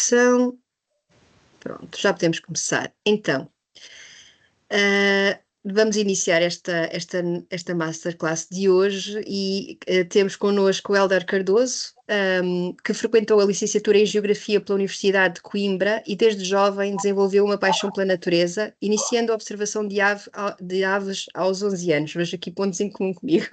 gravação. Pronto, já podemos começar. Então, vamos iniciar esta masterclass de hoje e temos connosco o Hélder Cardoso, que frequentou a licenciatura em Geografia pela Universidade de Coimbra e desde jovem desenvolveu uma paixão pela natureza, iniciando a observação de aves aos 11 anos. Vejo aqui pontos em comum comigo.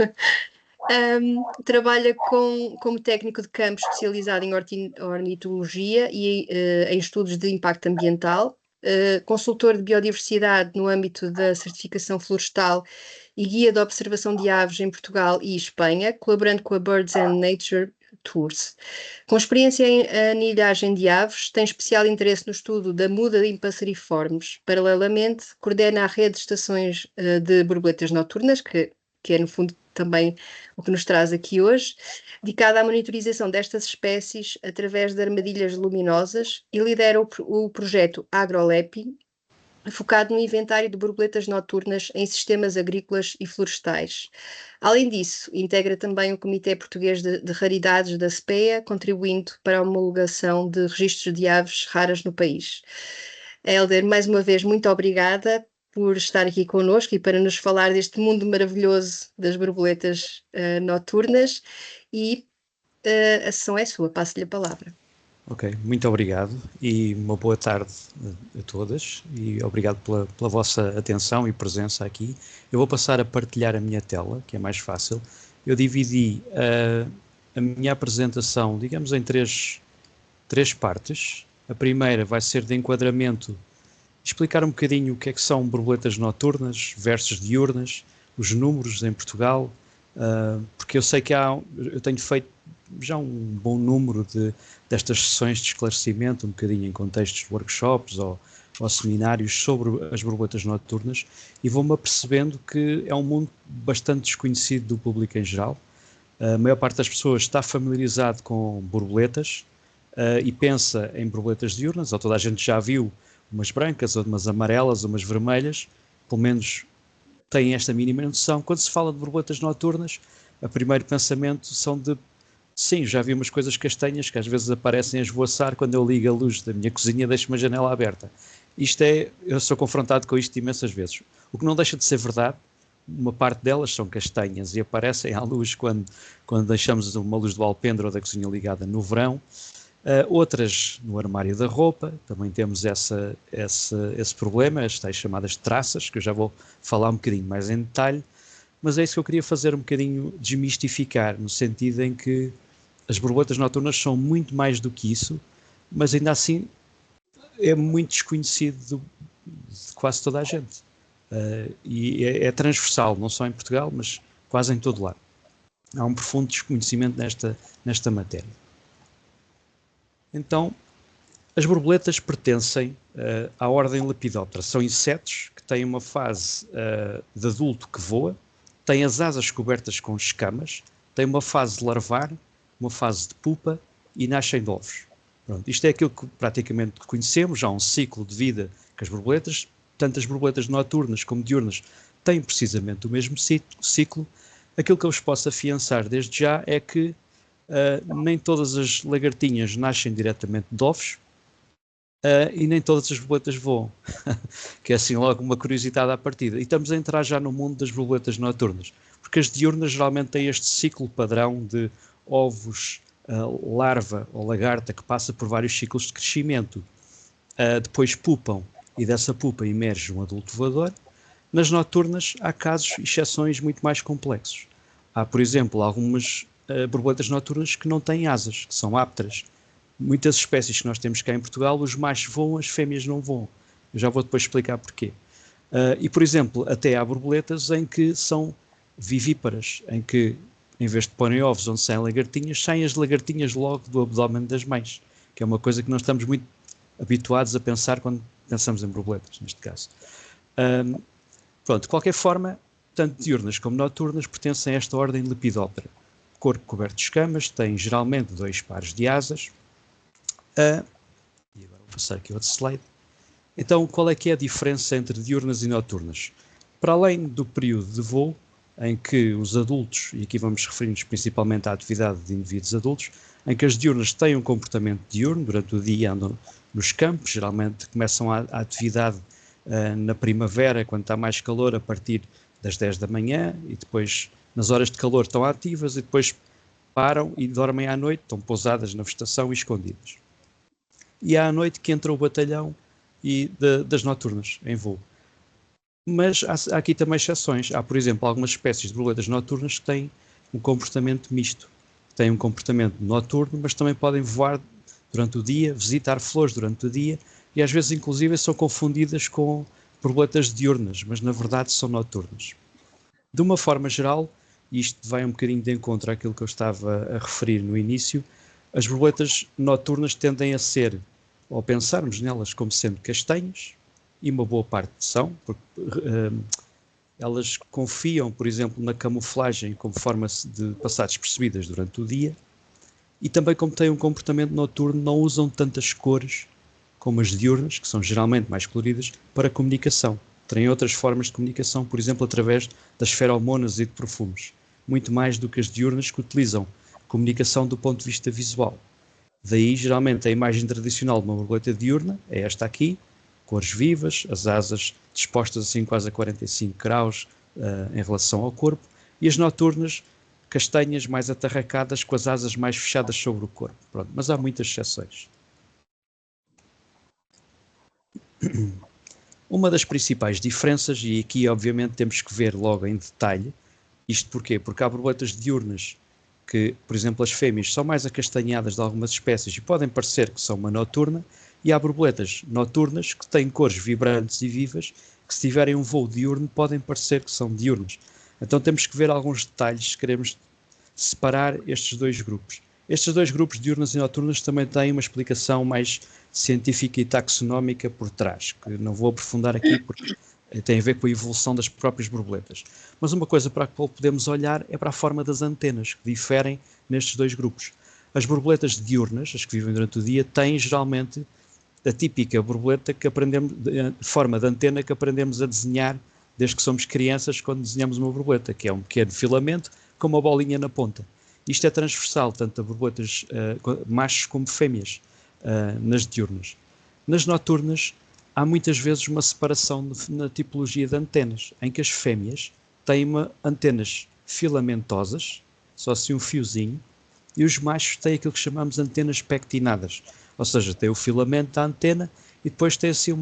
Trabalha como técnico de campo especializado em ornitologia e em estudos de impacto ambiental, consultor de biodiversidade no âmbito da certificação florestal e guia de observação de aves em Portugal e Espanha, colaborando com a Birds and Nature Tours. Com experiência em anilhagem de aves, tem especial interesse no estudo da muda em passeriformes. Paralelamente, coordena a rede de estações de borboletas noturnas, que é no fundo também o que nos traz aqui hoje, dedicada à monitorização destas espécies através de armadilhas luminosas, e lidera o projeto AgroLepi, focado no inventário de borboletas noturnas em sistemas agrícolas e florestais. Além disso, integra também o Comitê Português de Raridades da SPEA, contribuindo para a homologação de registros de aves raras no país. Hélder, mais uma vez, muito obrigada por estar aqui connosco e para nos falar deste mundo maravilhoso das borboletas noturnas, e a sessão é sua, passo-lhe a palavra. Ok, muito obrigado e uma boa tarde a todas e obrigado pela vossa atenção e presença aqui. Eu vou passar a partilhar a minha tela, que é mais fácil. Eu dividi a minha apresentação, digamos, em três partes. A primeira vai ser de enquadramento, explicar um bocadinho o que são borboletas noturnas versus diurnas, os números em Portugal, porque eu sei que eu tenho feito já um bom número destas sessões de esclarecimento, um bocadinho em contextos de workshops ou seminários sobre as borboletas noturnas, e vou-me apercebendo que é um mundo bastante desconhecido do público em geral. A maior parte das pessoas está familiarizado com borboletas e pensa em borboletas diurnas, ou toda a gente já viu umas brancas, ou umas amarelas, ou umas vermelhas, pelo menos têm esta mínima noção. Quando se fala de borboletas noturnas, o primeiro pensamento são de, sim, já vi umas coisas castanhas que às vezes aparecem a esvoaçar quando eu ligo a luz da minha cozinha e deixo uma janela aberta. Eu sou confrontado com isto imensas vezes. O que não deixa de ser verdade, uma parte delas são castanhas e aparecem à luz quando deixamos uma luz do alpendre ou da cozinha ligada no verão. Outras no armário da roupa, também temos esse problema, as tais chamadas traças, que eu já vou falar um bocadinho mais em detalhe, mas é isso que eu queria fazer um bocadinho desmistificar, no sentido em que as borboletas noturnas são muito mais do que isso, mas ainda assim é muito desconhecido de quase toda a gente. E é transversal, não só em Portugal, mas quase em todo lado. Há um profundo desconhecimento nesta matéria. Então, as borboletas pertencem à ordem Lepidoptera. São insetos que têm uma fase de adulto que voa, têm as asas cobertas com escamas, têm uma fase de larvar, uma fase de pupa e nascem de ovos. Pronto, isto é aquilo que praticamente conhecemos, já há um ciclo de vida que as borboletas, tanto as borboletas noturnas como diurnas, têm precisamente o mesmo ciclo. Aquilo que eu vos posso afiançar desde já é que nem todas as lagartinhas nascem diretamente de ovos e nem todas as borboletas voam, que é assim logo uma curiosidade à partida. E estamos a entrar já no mundo das borboletas noturnas, porque as diurnas geralmente têm este ciclo padrão de ovos, larva ou lagarta, que passa por vários ciclos de crescimento. Depois pupam e dessa pupa emerge um adulto voador. Nas noturnas há casos, exceções muito mais complexos. Há, por exemplo, algumas borboletas noturnas que não têm asas, que são ápteras. Muitas espécies que nós temos cá em Portugal, os machos voam, as fêmeas não voam. Eu já vou depois explicar porquê. E, por exemplo, até há borboletas em que são vivíparas, em que, em vez de porem ovos onde saem lagartinhas, saem as lagartinhas logo do abdômen das mães, que é uma coisa que não estamos muito habituados a pensar quando pensamos em borboletas, neste caso. Pronto, de qualquer forma, tanto diurnas como noturnas pertencem a esta ordem Lepidoptera. Corpo coberto de escamas, tem geralmente 2 pares de asas. E agora vou passar aqui outro slide. Então, qual é que é a diferença entre diurnas e noturnas? Para além do período de voo, em que os adultos, e aqui vamos referir-nos principalmente à atividade de indivíduos adultos, em que as diurnas têm um comportamento diurno, durante o dia andam nos campos, geralmente começam a atividade na primavera, quando está mais calor, a partir das 10 da manhã, e depois nas horas de calor estão ativas e depois param e dormem à noite, estão pousadas na vegetação e escondidas. E é à noite que entra o batalhão das noturnas, em voo. Mas há aqui também exceções. Há, por exemplo, algumas espécies de borboletas noturnas que têm um comportamento misto. Têm um comportamento noturno, mas também podem voar durante o dia, visitar flores durante o dia, e às vezes, inclusive, são confundidas com borboletas diurnas, mas na verdade são noturnas. De uma forma geral, e isto vai um bocadinho de encontro àquilo que eu estava a referir no início, as borboletas noturnas tendem a ser, ao pensarmos nelas como sendo castanhas, e uma boa parte são, porque elas confiam, por exemplo, na camuflagem como forma de passar despercebidas durante o dia, e também, como têm um comportamento noturno, não usam tantas cores como as diurnas, que são geralmente mais coloridas, para comunicação. Têm outras formas de comunicação, por exemplo, através das feromonas e de perfumes, muito mais do que as diurnas, que utilizam comunicação do ponto de vista visual. Daí, geralmente, a imagem tradicional de uma borboleta diurna é esta aqui, cores vivas, as asas dispostas assim quase a 45 graus em relação ao corpo, e as noturnas castanhas mais atarracadas, com as asas mais fechadas sobre o corpo. Pronto, mas há muitas exceções. Uma das principais diferenças, e aqui obviamente temos que ver logo em detalhe, isto porquê? Porque há borboletas diurnas que, por exemplo, as fêmeas são mais acastanhadas de algumas espécies e podem parecer que são uma noturna, e há borboletas noturnas que têm cores vibrantes e vivas, que se tiverem um voo diurno podem parecer que são diurnas. Então temos que ver alguns detalhes se queremos separar estes dois grupos. Estes dois grupos, diurnas e noturnas, também têm uma explicação mais científica e taxonómica por trás, que não vou aprofundar aqui porque tem a ver com a evolução das próprias borboletas. Mas uma coisa para a qual podemos olhar é para a forma das antenas, que diferem nestes dois grupos. As borboletas diurnas, as que vivem durante o dia, têm geralmente a típica borboleta que aprendemos, forma de antena que aprendemos a desenhar desde que somos crianças, quando desenhamos uma borboleta, que é um pequeno filamento com uma bolinha na ponta. Isto é transversal, tanto a borboletas machos como fêmeas, nas diurnas. Nas noturnas, há muitas vezes uma separação na tipologia de antenas, em que as fêmeas têm antenas filamentosas, só assim um fiozinho, e os machos têm aquilo que chamamos de antenas pectinadas, ou seja, tem o filamento da antena e depois tem assim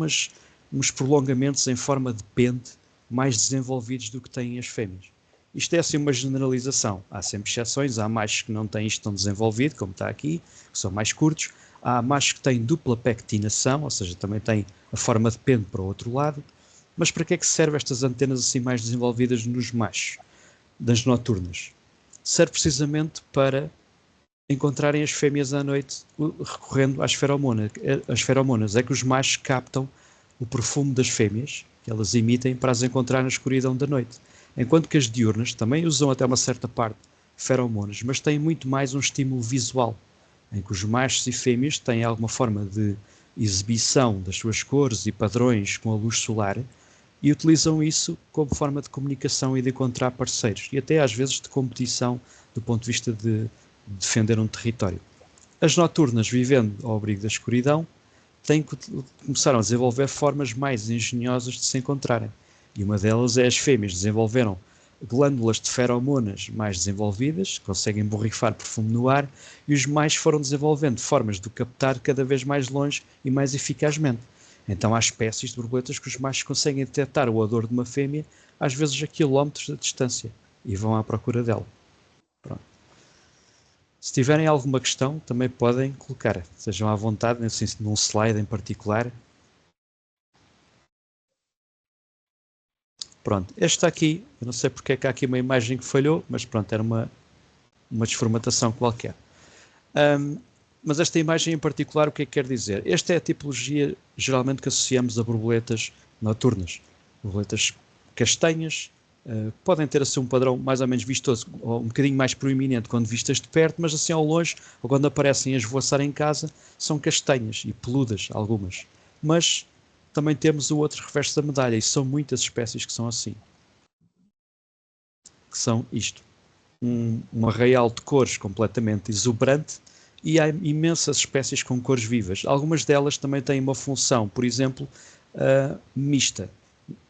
uns prolongamentos em forma de pente mais desenvolvidos do que têm as fêmeas. Isto é assim uma generalização. Há sempre exceções, há machos que não têm isto tão desenvolvido, como está aqui, que são mais curtos. Há machos que têm dupla pectinação, ou seja, também têm a forma de pente para o outro lado. Mas para que é que servem estas antenas assim mais desenvolvidas nos machos, das noturnas? Serve precisamente para encontrarem as fêmeas à noite recorrendo às feromonas. As feromonas é que os machos captam o perfume das fêmeas, que elas emitem, para as encontrar na escuridão da noite. Enquanto que as diurnas também usam até uma certa parte feromonas, mas têm muito mais um estímulo visual, em que os machos e fêmeas têm alguma forma de exibição das suas cores e padrões com a luz solar e utilizam isso como forma de comunicação e de encontrar parceiros, e até às vezes de competição do ponto de vista de defender um território. As noturnas, vivendo ao abrigo da escuridão, começaram a desenvolver formas mais engenhosas de se encontrarem. E uma delas é as fêmeas desenvolveram glândulas de feromonas mais desenvolvidas, que conseguem borrifar perfume no ar, e os machos foram desenvolvendo formas de o captar cada vez mais longe e mais eficazmente. Então há espécies de borboletas que os machos conseguem detectar o odor de uma fêmea, às vezes a quilómetros de distância, e vão à procura dela. Pronto. Se tiverem alguma questão, também podem colocar, sejam à vontade, num slide em particular. Pronto, este aqui, eu não sei porque é que há aqui uma imagem que falhou, mas pronto, era uma desformatação qualquer. Mas esta imagem em particular, o que é que quer dizer? Esta é a tipologia geralmente que associamos a borboletas noturnas. Borboletas castanhas, podem ter assim um padrão mais ou menos vistoso, ou um bocadinho mais proeminente quando vistas de perto, mas assim ao longe, ou quando aparecem a esvoaçar em casa, são castanhas e peludas algumas. Mas também temos o outro reverso da medalha, e são muitas espécies que são assim. que são isto. Um arraial de cores completamente exuberante, e há imensas espécies com cores vivas. Algumas delas também têm uma função, por exemplo, mista.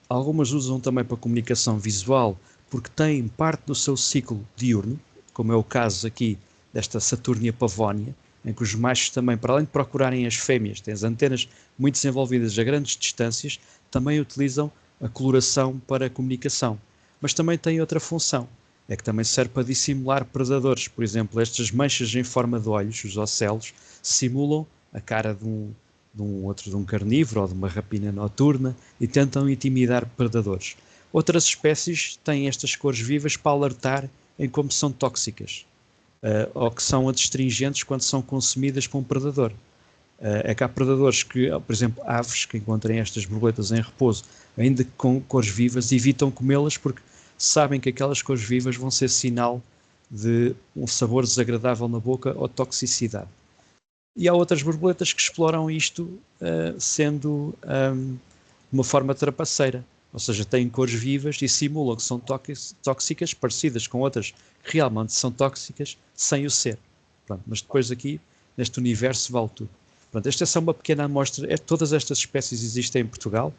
Algumas usam também para comunicação visual, porque têm parte do seu ciclo diurno, como é o caso aqui desta Saturnia pavonia, em que os machos também, para além de procurarem as fêmeas, têm as antenas muito desenvolvidas a grandes distâncias, também utilizam a coloração para a comunicação. Mas também tem outra função, é que também serve para dissimular predadores. Por exemplo, estas manchas em forma de olhos, os ocelos, simulam a cara de um carnívoro ou de uma rapina noturna e tentam intimidar predadores. Outras espécies têm estas cores vivas para alertar em como são tóxicas, ou que são adstringentes quando são consumidas por um predador. É que há predadores que, por exemplo, aves que encontrem estas borboletas em repouso, ainda com cores vivas, evitam comê-las porque sabem que aquelas cores vivas vão ser sinal de um sabor desagradável na boca ou toxicidade. E há outras borboletas que exploram isto sendo uma forma trapaceira, ou seja, têm cores vivas e simulam que são tóxicas, parecidas com outras que realmente são tóxicas, sem o ser. Pronto, mas depois aqui, neste universo, vale tudo. Pronto, esta é só uma pequena amostra. Todas estas espécies existem em Portugal,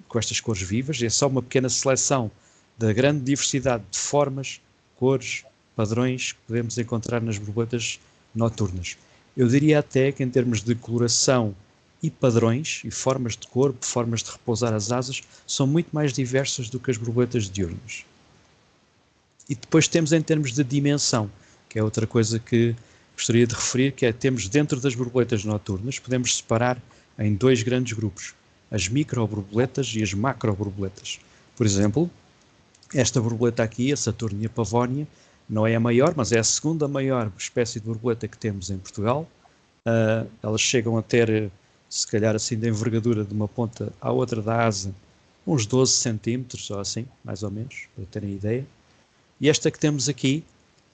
com estas cores vivas, é só uma pequena seleção da grande diversidade de formas, cores, padrões que podemos encontrar nas borboletas noturnas. Eu diria até que em termos de coloração e padrões, e formas de corpo, formas de repousar as asas, são muito mais diversas do que as borboletas diurnas. E depois temos em termos de dimensão, que é outra coisa que gostaria de referir, que é temos dentro das borboletas noturnas, podemos separar em dois grandes grupos, as microborboletas e as macroborboletas. Por exemplo, esta borboleta aqui, a Saturnia pavonia, não é a maior, mas é a segunda maior espécie de borboleta que temos em Portugal. Elas chegam a ter, se calhar assim, da envergadura de uma ponta à outra da asa, uns 12 centímetros, ou assim, mais ou menos, para terem ideia. E esta que temos aqui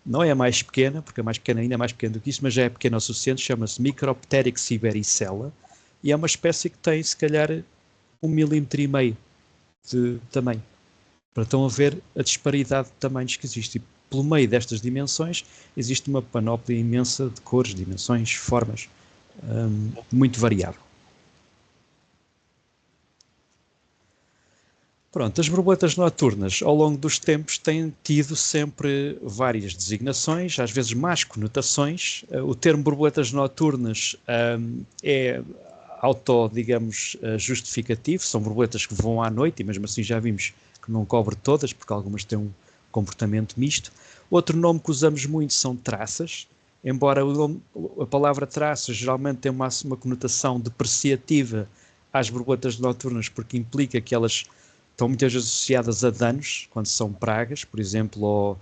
não é a mais pequena, porque a mais pequena ainda é mais pequena do que isso, mas já é pequena o suficiente, chama-se Micropteryx sibericella, e é uma espécie que tem, se calhar, 1,5 mm de tamanho. Para estão a ver a disparidade de tamanhos que existe. E pelo meio destas dimensões existe uma panóplia imensa de cores, dimensões, formas, muito variável. Pronto, as borboletas noturnas ao longo dos tempos têm tido sempre várias designações, às vezes más conotações. O termo borboletas noturnas é digamos, justificativo, são borboletas que voam à noite e mesmo assim já vimos que não cobre todas, porque algumas têm um comportamento misto. Outro nome que usamos muito são traças, embora a palavra traças geralmente tem uma conotação depreciativa às borboletas noturnas, porque implica que elas estão muitas vezes associadas a danos, quando são pragas, por exemplo, ou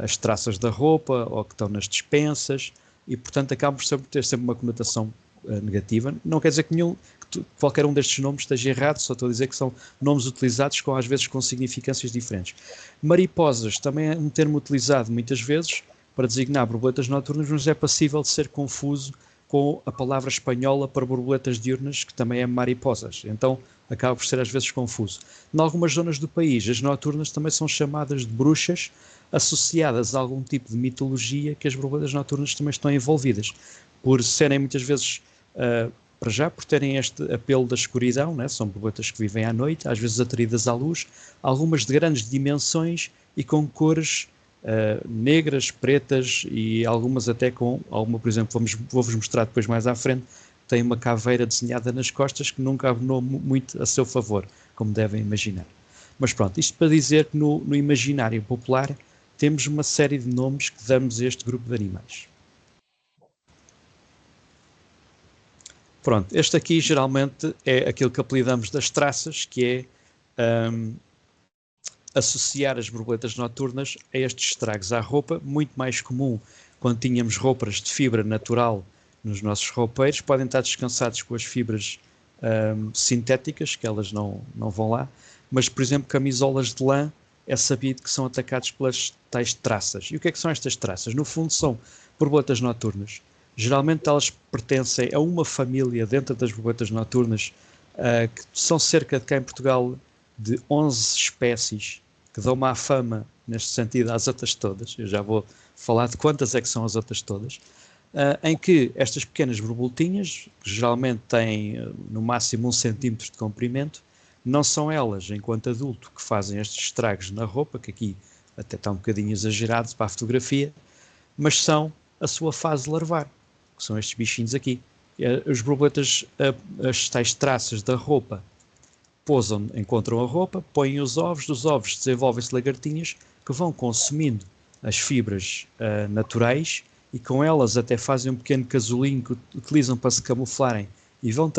as traças da roupa, ou que estão nas despensas, e portanto acabam por ter sempre uma conotação negativa. Não quer dizer que qualquer um destes nomes esteja errado, só estou a dizer que são nomes utilizados às vezes com significâncias diferentes. Mariposas também é um termo utilizado muitas vezes para designar borboletas noturnas, mas é passível de ser confuso com a palavra espanhola para borboletas diurnas, que também é mariposas. Então acaba por ser às vezes confuso. Em algumas zonas do país, as noturnas também são chamadas de bruxas, associadas a algum tipo de mitologia que as borboletas noturnas também estão envolvidas, por serem muitas vezes, para já, por terem este apelo da escuridão, né? São borboletas que vivem à noite, às vezes atraídas à luz, algumas de grandes dimensões e com cores negras, pretas e algumas até com alguma, por exemplo, vou-vos mostrar depois mais à frente, tem uma caveira desenhada nas costas que nunca abonou muito a seu favor, como devem imaginar. Mas pronto, isto para dizer que no imaginário popular temos uma série de nomes que damos a este grupo de animais. Pronto, este aqui geralmente é aquilo que apelidamos das traças, que é associar as borboletas noturnas a estes estragos à roupa, muito mais comum quando tínhamos roupas de fibra natural nos nossos roupeiros, podem estar descansados com as fibras sintéticas, que elas não vão lá, mas, por exemplo, camisolas de lã, é sabido que são atacados pelas tais traças. E o que é que são estas traças? No fundo são borboletas noturnas. Geralmente elas pertencem a uma família dentro das borboletas noturnas, que são cerca de cá em Portugal de 11 espécies que dão má fama neste sentido às outras todas, eu já vou falar de quantas é que são as outras todas, em que estas pequenas borboletinhas, que geralmente têm no máximo 1 centímetro de comprimento, não são elas, enquanto adulto, que fazem estes estragos na roupa, que aqui até está um bocadinho exagerado para a fotografia, mas são a sua fase larvar, que são estes bichinhos aqui. As borboletas, as tais traças da roupa, pousam, encontram a roupa, põem os ovos, dos ovos desenvolvem-se lagartinhas que vão consumindo as fibras naturais e com elas até fazem um pequeno casulinho que utilizam para se camuflarem e vão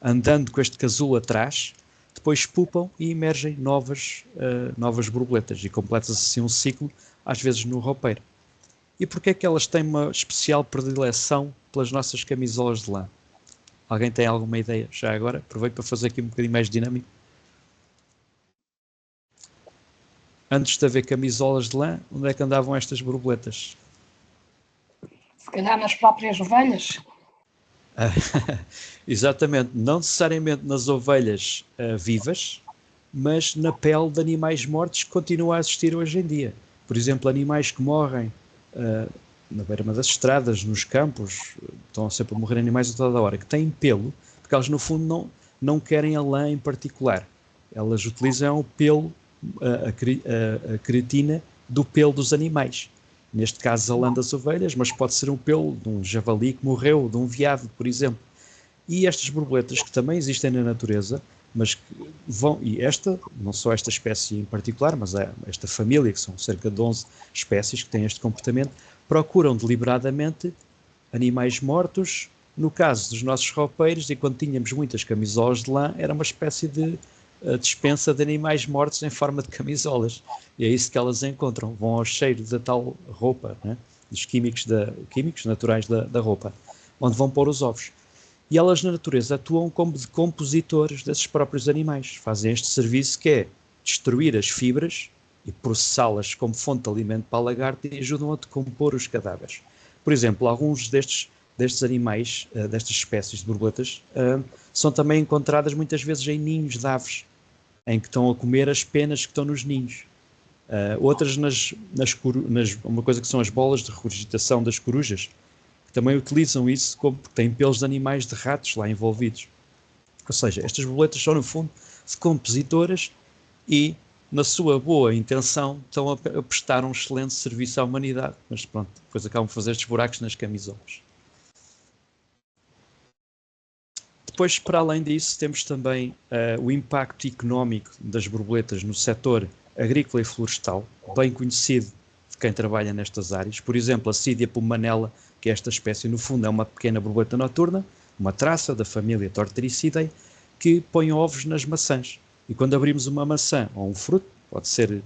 andando com este casulo atrás, depois pupam e emergem novas borboletas e completam-se assim um ciclo, às vezes no roupeiro. E porquê é que elas têm uma especial predileção pelas nossas camisolas de lã? Alguém tem alguma ideia? Já agora, aproveito para fazer aqui um bocadinho mais dinâmico. Antes de haver camisolas de lã, onde é que andavam estas borboletas? Se calhar nas próprias ovelhas. Exatamente, não necessariamente nas ovelhas vivas, mas na pele de animais mortos que continua a existir hoje em dia. Por exemplo, animais que morrem na beira das estradas, nos campos, estão sempre a morrer animais a toda hora, que têm pelo, porque elas no fundo não querem a lã em particular. Elas utilizam o pelo, a queratina do pelo dos animais. Neste caso a lã das ovelhas, mas pode ser um pelo de um javali que morreu, de um veado, por exemplo. E estas borboletas que também existem na natureza, mas que vão, e não só esta espécie em particular, mas esta família, que são cerca de 11 espécies que têm este comportamento, procuram deliberadamente animais mortos. No caso dos nossos roupeiros, e quando tínhamos muitas camisolas de lã, era uma espécie de dispensa de animais mortos em forma de camisolas. E é isso que elas encontram. Vão ao cheiro da tal roupa, né? Dos químicos naturais da roupa, onde vão pôr os ovos. E elas na natureza atuam como decompositores desses próprios animais. Fazem este serviço que é destruir as fibras e processá-las como fonte de alimento para a lagarta e ajudam a decompor os cadáveres. Por exemplo, alguns destes animais, destas espécies de borboletas, são também encontradas muitas vezes em ninhos de aves, em que estão a comer as penas que estão nos ninhos. Outras uma coisa que são as bolas de regurgitação das corujas, que também utilizam isso porque têm pelos de animais de ratos lá envolvidos. Ou seja, estas borboletas são no fundo decompositoras e, na sua boa intenção, estão a prestar um excelente serviço à humanidade. Mas pronto, depois acabam de fazer estes buracos nas camisolas. Depois, para além disso, temos também o impacto económico das borboletas no setor agrícola e florestal, bem conhecido de quem trabalha nestas áreas. Por exemplo, a Cydia pomanella, que é esta espécie, no fundo, é uma pequena borboleta noturna, uma traça da família Tortricidae, que põe ovos nas maçãs. E quando abrimos uma maçã ou um fruto, pode ser...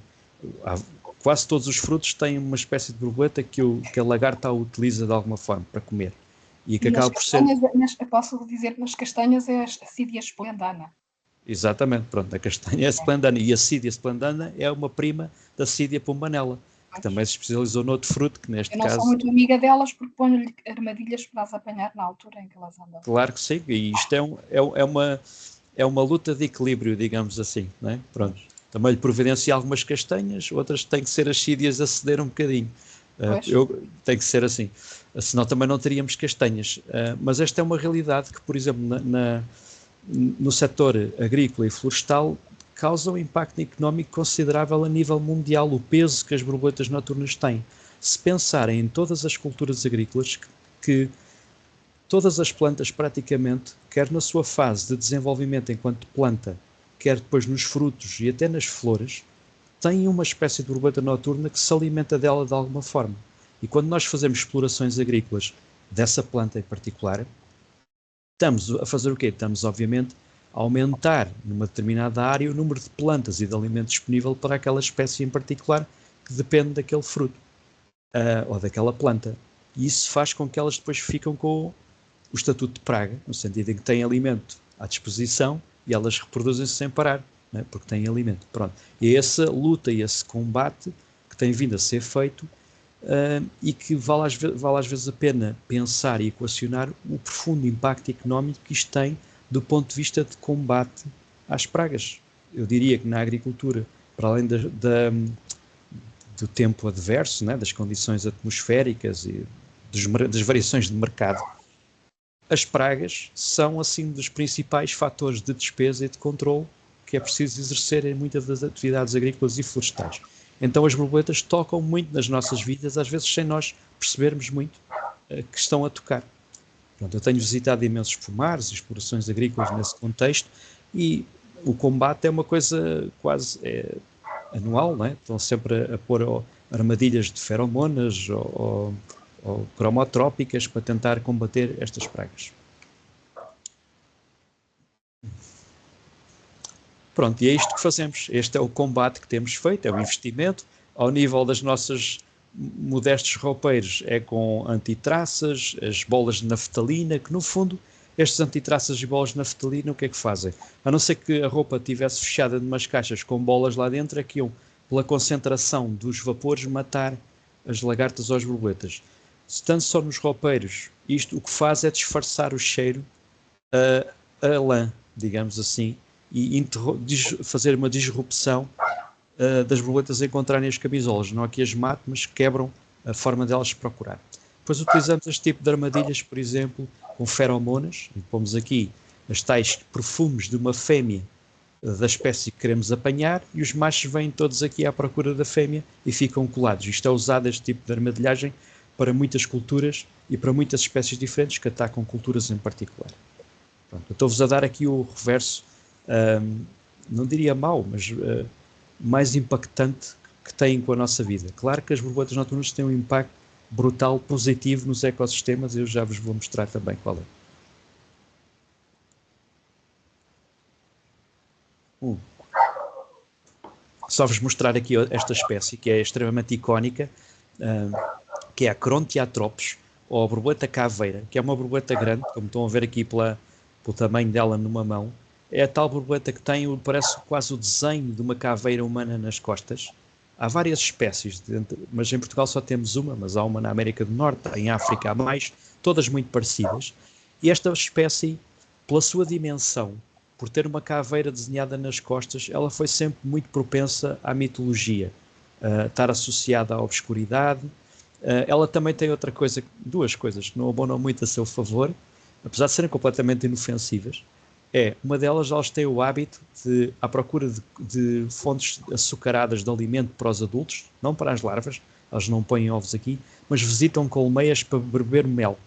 Quase todos os frutos têm uma espécie de borboleta que a lagarta a utiliza de alguma forma para comer. E que acaba por ser... Posso dizer que nas castanhas é a Cydia splendana. Exatamente, pronto, a castanha é splendana. E a Cydia splendana é uma prima da Cydia pomanella, que também se especializou noutro fruto, que neste caso... Eu não sou muito amiga delas porque ponho-lhe armadilhas para as apanhar na altura em que elas andam. Claro que sim, e isto é uma luta de equilíbrio, digamos assim, não é? Pronto. Também lhe providencia algumas castanhas, outras têm que ser as Cydias a ceder um bocadinho. Tem que ser assim, senão também não teríamos castanhas. Mas esta é uma realidade que, por exemplo, no setor agrícola e florestal, causa um impacto económico considerável a nível mundial, o peso que as borboletas noturnas têm. Se pensarem em todas as culturas agrícolas, que todas as plantas praticamente, quer na sua fase de desenvolvimento enquanto planta, quer depois nos frutos e até nas flores, têm uma espécie de borboleta noturna que se alimenta dela de alguma forma. E quando nós fazemos explorações agrícolas dessa planta em particular, estamos a fazer o quê? Estamos, obviamente, a aumentar numa determinada área o número de plantas e de alimento disponível para aquela espécie em particular que depende daquele fruto ou daquela planta. E isso faz com que elas depois ficam com o estatuto de praga, no sentido em que têm alimento à disposição e elas reproduzem-se sem parar, né? Porque têm alimento. Pronto. E é essa luta e esse combate que tem vindo a ser feito e que vale às vezes a pena pensar e equacionar o profundo impacto económico que isto tem do ponto de vista de combate às pragas. Eu diria que na agricultura para além do tempo adverso, né, das condições atmosféricas e das variações de mercado, as pragas são, assim, dos principais fatores de despesa e de controle que é preciso exercer em muitas das atividades agrícolas e florestais. Então as borboletas tocam muito nas nossas vidas, às vezes sem nós percebermos muito que estão a tocar. Pronto, eu tenho visitado imensos pomares e explorações agrícolas nesse contexto, e o combate é uma coisa quase anual, não é? Estão sempre a pôr armadilhas de feromonas ou cromotrópicas para tentar combater estas pragas. Pronto, e é isto que fazemos. Este é o combate que temos feito, é o investimento. Ao nível das nossas modestos roupeiros é com antitraças, as bolas de naftalina, que no fundo estes antitraças e bolas de naftalina o que é que fazem? A não ser que a roupa estivesse fechada de umas caixas com bolas lá dentro, é que iam, pela concentração dos vapores, matar as lagartas ou as borboletas. Estando só nos roupeiros, isto o que faz é disfarçar o cheiro a lã, digamos assim, e fazer uma disrupção das borboletas a encontrarem as camisolas. Não é que as mate, mas quebram a forma delas se procurar. Depois utilizamos este tipo de armadilhas, por exemplo, com feromonas, e pomos aqui as tais perfumes de uma fêmea da espécie que queremos apanhar, e os machos vêm todos aqui à procura da fêmea e ficam colados. Isto é usado, este tipo de armadilhagem, para muitas culturas e para muitas espécies diferentes que atacam culturas em particular. Pronto, eu estou-vos a dar aqui o reverso, não diria mau, mas mais impactante que têm com a nossa vida. Claro que as borboletas noturnas têm um impacto brutal, positivo nos ecossistemas, e eu já vos vou mostrar também qual é. Só vos mostrar aqui esta espécie, que é extremamente icónica, que é a Crontiatropes, ou a borboleta caveira, que é uma borboleta grande, como estão a ver aqui pelo tamanho dela numa mão. É a tal borboleta que tem, parece quase o desenho de uma caveira humana nas costas. Há várias espécies, mas em Portugal só temos uma, mas há uma na América do Norte, em África há mais, todas muito parecidas. E esta espécie, pela sua dimensão, por ter uma caveira desenhada nas costas, ela foi sempre muito propensa à mitologia, estar associada à obscuridade. Ela também tem outra coisa, duas coisas que não abonam muito a seu favor, apesar de serem completamente inofensivas. Uma delas, elas têm o hábito de, à procura de fontes açucaradas de alimento para os adultos, não para as larvas, elas não põem ovos aqui, mas visitam colmeias para beber mel.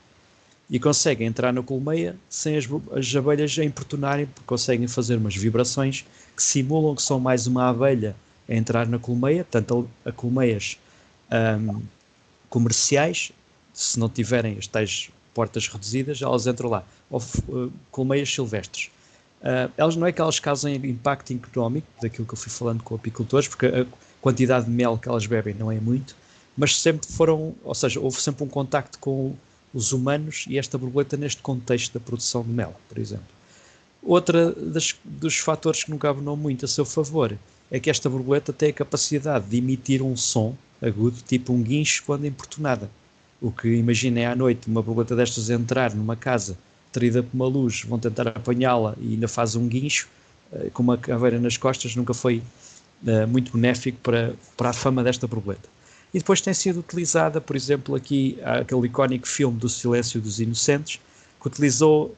E conseguem entrar na colmeia sem as abelhas a importunarem, porque conseguem fazer umas vibrações que simulam que são mais uma abelha a entrar na colmeia, tanto a colmeias comerciais, se não tiverem as tais portas reduzidas, elas entram lá, ou colmeias silvestres. Elas não é que elas causem impacto económico, daquilo que eu fui falando com apicultores, porque a quantidade de mel que elas bebem não é muito, mas sempre foram, ou seja, houve sempre um contacto com os humanos e esta borboleta neste contexto da produção de mel, por exemplo. Outra dos fatores que nunca abonou muito a seu favor é que esta borboleta tem a capacidade de emitir um som agudo, tipo um guincho, quando importunada. O que, imaginem à noite uma borboleta destas entrar numa casa atraída por uma luz, vão tentar apanhá-la e ainda faz um guincho, com uma caveira nas costas, nunca foi muito benéfico para a fama desta borboleta. E depois tem sido utilizada, por exemplo, aqui aquele icónico filme do Silêncio dos Inocentes, que utilizou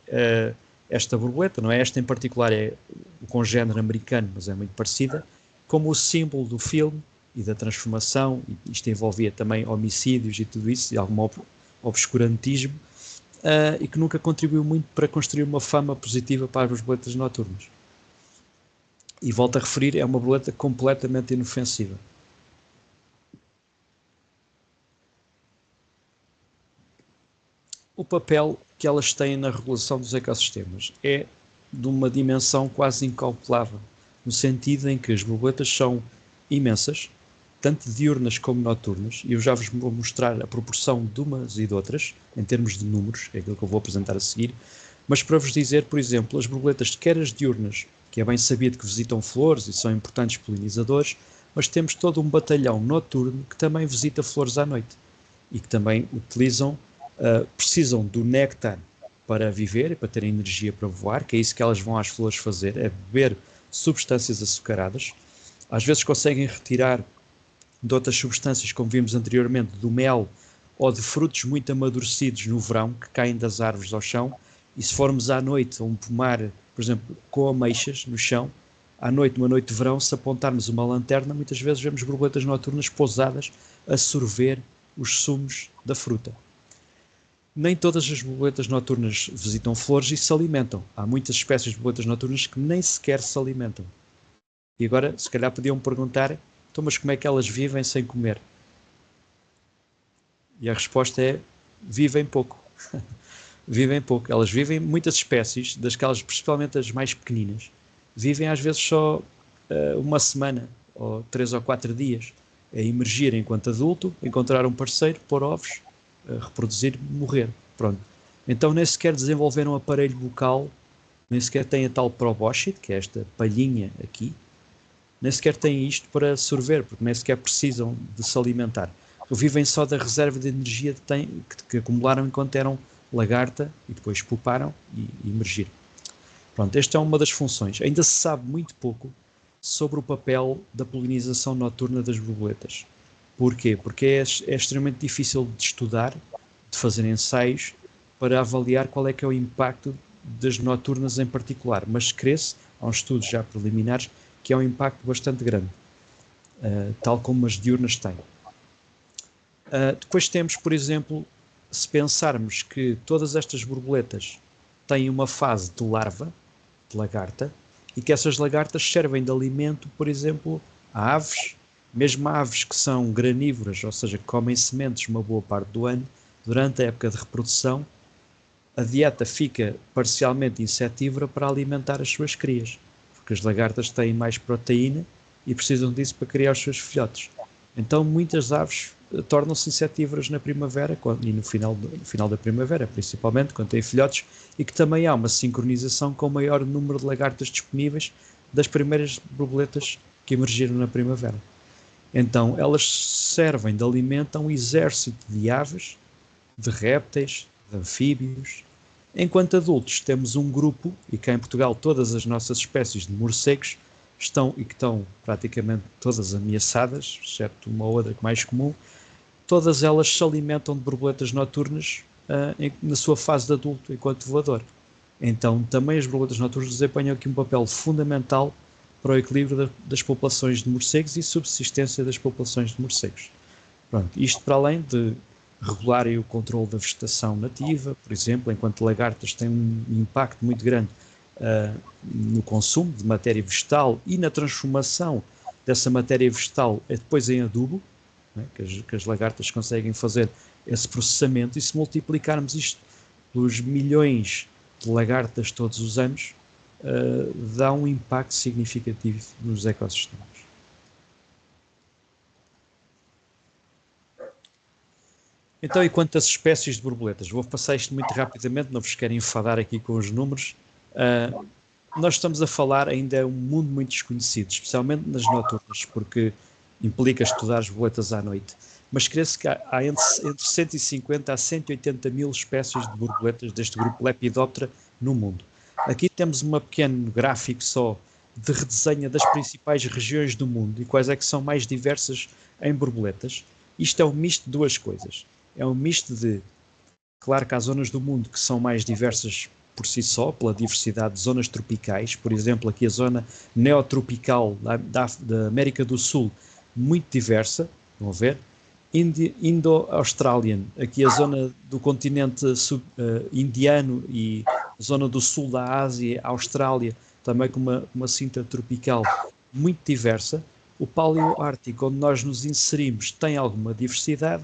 esta borboleta, não é? Esta em particular é com género americano, mas é muito parecida, como o símbolo do filme e da transformação, e isto envolvia também homicídios e tudo isso, e algum obscurantismo, e que nunca contribuiu muito para construir uma fama positiva para as borboletas noturnas. E volto a referir, é uma borboleta completamente inofensiva. O papel que elas têm na regulação dos ecossistemas é de uma dimensão quase incalculável, no sentido em que as borboletas são imensas, tanto diurnas como noturnas, e eu já vos vou mostrar a proporção de umas e de outras, em termos de números, que é aquilo que eu vou apresentar a seguir, mas para vos dizer, por exemplo, as borboletas, quer as diurnas, que é bem sabido que visitam flores e são importantes polinizadores, mas temos todo um batalhão noturno que também visita flores à noite, e que também precisam do néctar para viver e para terem energia para voar, que é isso que elas vão às flores fazer, é beber substâncias açucaradas. Às vezes conseguem retirar de outras substâncias, como vimos anteriormente, do mel ou de frutos muito amadurecidos no verão, que caem das árvores ao chão, e se formos à noite a um pomar, por exemplo, com ameixas no chão, à noite, numa noite de verão, se apontarmos uma lanterna, muitas vezes vemos borboletas noturnas pousadas a sorver os sumos da fruta. Nem todas as borboletas noturnas visitam flores e se alimentam. Há muitas espécies de borboletas noturnas que nem sequer se alimentam. E agora, se calhar podiam perguntar, então, mas como é que elas vivem sem comer? E a resposta é, vivem pouco. Vivem pouco. Elas vivem, muitas espécies, daquelas, principalmente as mais pequeninas, vivem às vezes só uma semana, ou 3 ou 4 dias, a emergir enquanto adulto, encontrar um parceiro, pôr ovos, reproduzir, morrer. Pronto. Então nem sequer desenvolveram um aparelho bucal, nem sequer têm a tal probóscide, que é esta palhinha aqui, nem sequer têm isto para sorver, porque nem sequer precisam de se alimentar. Vivem só da reserva de energia que acumularam enquanto eram lagarta e depois puparam e emergiram. Pronto, esta é uma das funções. Ainda se sabe muito pouco sobre o papel da polinização noturna das borboletas. Porquê? Porque é extremamente difícil de estudar, de fazer ensaios, para avaliar qual é que é o impacto das noturnas em particular. Mas crê-se, há uns estudos já preliminares, que é um impacto bastante grande, tal como as diurnas têm. Depois temos, por exemplo, se pensarmos que todas estas borboletas têm uma fase de larva, de lagarta, e que essas lagartas servem de alimento, por exemplo, a aves, mesmo a aves que são granívoras, ou seja, que comem sementes uma boa parte do ano, durante a época de reprodução, a dieta fica parcialmente insetívora para alimentar as suas crias, porque as lagartas têm mais proteína e precisam disso para criar os seus filhotes. Então muitas aves tornam-se insetívoras na primavera e no final da primavera, principalmente quando têm filhotes, e que também há uma sincronização com o maior número de lagartas disponíveis das primeiras borboletas que emergiram na primavera. Então elas servem de alimento a um exército de aves, de répteis, de anfíbios. Enquanto adultos temos um grupo, e cá em Portugal todas as nossas espécies de morcegos estão praticamente todas ameaçadas, exceto uma ou outra que mais comum, todas elas se alimentam de borboletas noturnas na sua fase de adulto, enquanto voador. Então também as borboletas noturnas desempenham aqui um papel fundamental para o equilíbrio das populações de morcegos e subsistência das populações de morcegos. Pronto, isto para além de regularem o controle da vegetação nativa, por exemplo, enquanto lagartas têm um impacto muito grande no consumo de matéria vegetal e na transformação dessa matéria vegetal depois em adubo, né, que as lagartas conseguem fazer esse processamento, e se multiplicarmos isto pelos milhões de lagartas todos os anos, dá um impacto significativo nos ecossistemas. Então, e quanto às espécies de borboletas? Vou passar isto muito rapidamente, não vos quero enfadar aqui com os números. Nós estamos a falar ainda um mundo muito desconhecido, especialmente nas noturnas, porque implica estudar as borboletas à noite. Mas crê-se que há entre 150 a 180 mil espécies de borboletas deste grupo Lepidoptera no mundo. Aqui temos um pequeno gráfico só de redesenho das principais regiões do mundo e quais é que são mais diversas em borboletas. Isto é um misto de duas coisas. É um misto de, claro que há zonas do mundo que são mais diversas por si só, pela diversidade de zonas tropicais, por exemplo, aqui a zona neotropical da América do Sul, muito diversa, vão ver, Indo-Australian, aqui a zona do continente indiano e a zona do sul da Ásia, Austrália, também com uma cinta tropical muito diversa. O Paleoártico, onde nós nos inserimos, tem alguma diversidade,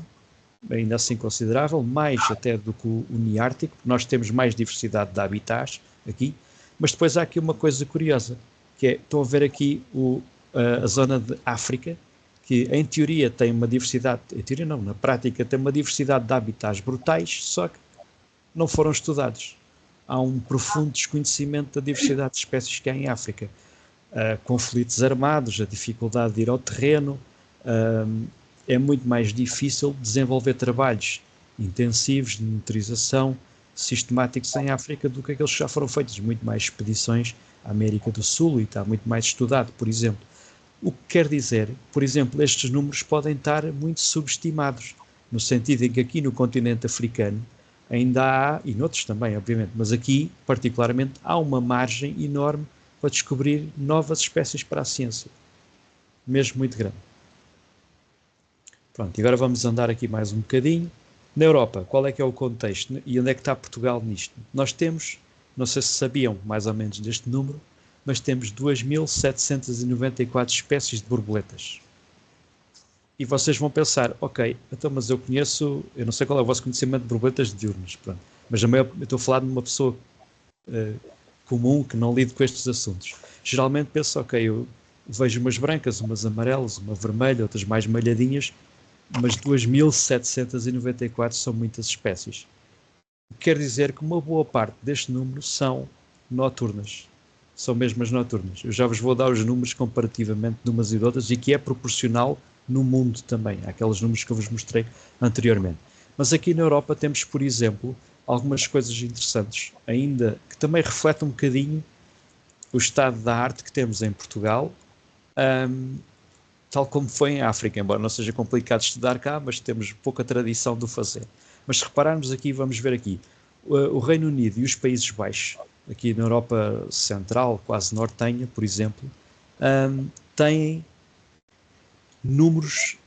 ainda assim considerável, mais até do que o Neártico. Nós temos mais diversidade de habitats aqui, mas depois há aqui uma coisa curiosa, que é, estão a ver aqui a zona de África, que em teoria tem uma diversidade, em teoria não, na prática tem uma diversidade de habitats brutais, só que não foram estudados. Há um profundo desconhecimento da diversidade de espécies que há em África. Conflitos armados, a dificuldade de ir ao terreno, é muito mais difícil desenvolver trabalhos intensivos de monitorização sistemáticos em África do que aqueles que já foram feitos, muito mais expedições à América do Sul, e está muito mais estudado, por exemplo. O que quer dizer, por exemplo, estes números podem estar muito subestimados, no sentido em que aqui no continente africano ainda há, e noutros também, obviamente, mas aqui, particularmente, há uma margem enorme para descobrir novas espécies para a ciência, mesmo muito grande. Pronto, e agora vamos andar aqui mais um bocadinho. Na Europa, qual é que é o contexto e onde é que está Portugal nisto? Nós temos, não sei se sabiam mais ou menos deste número, mas temos 2.794 espécies de borboletas. E vocês vão pensar, ok, então, mas eu não sei qual é o vosso conhecimento de borboletas diurnas, pronto, mas eu estou a falar de uma pessoa comum que não lide com estes assuntos. Geralmente penso, ok, eu vejo umas brancas, umas amarelas, uma vermelha, outras mais malhadinhas, mas 2.794 são muitas espécies. O que quer dizer que uma boa parte deste número são noturnas. São mesmo as noturnas. Eu já vos vou dar os números comparativamente de umas e de outras e que é proporcional no mundo também, àqueles números que eu vos mostrei anteriormente. Mas aqui na Europa temos, por exemplo, algumas coisas interessantes, ainda que também refletem um bocadinho o estado da arte que temos em Portugal, tal como foi em África, embora não seja complicado estudar cá, mas temos pouca tradição de o fazer. Mas se repararmos aqui, vamos ver aqui, o Reino Unido e os Países Baixos, aqui na Europa Central, quase nortenha, por exemplo, têm números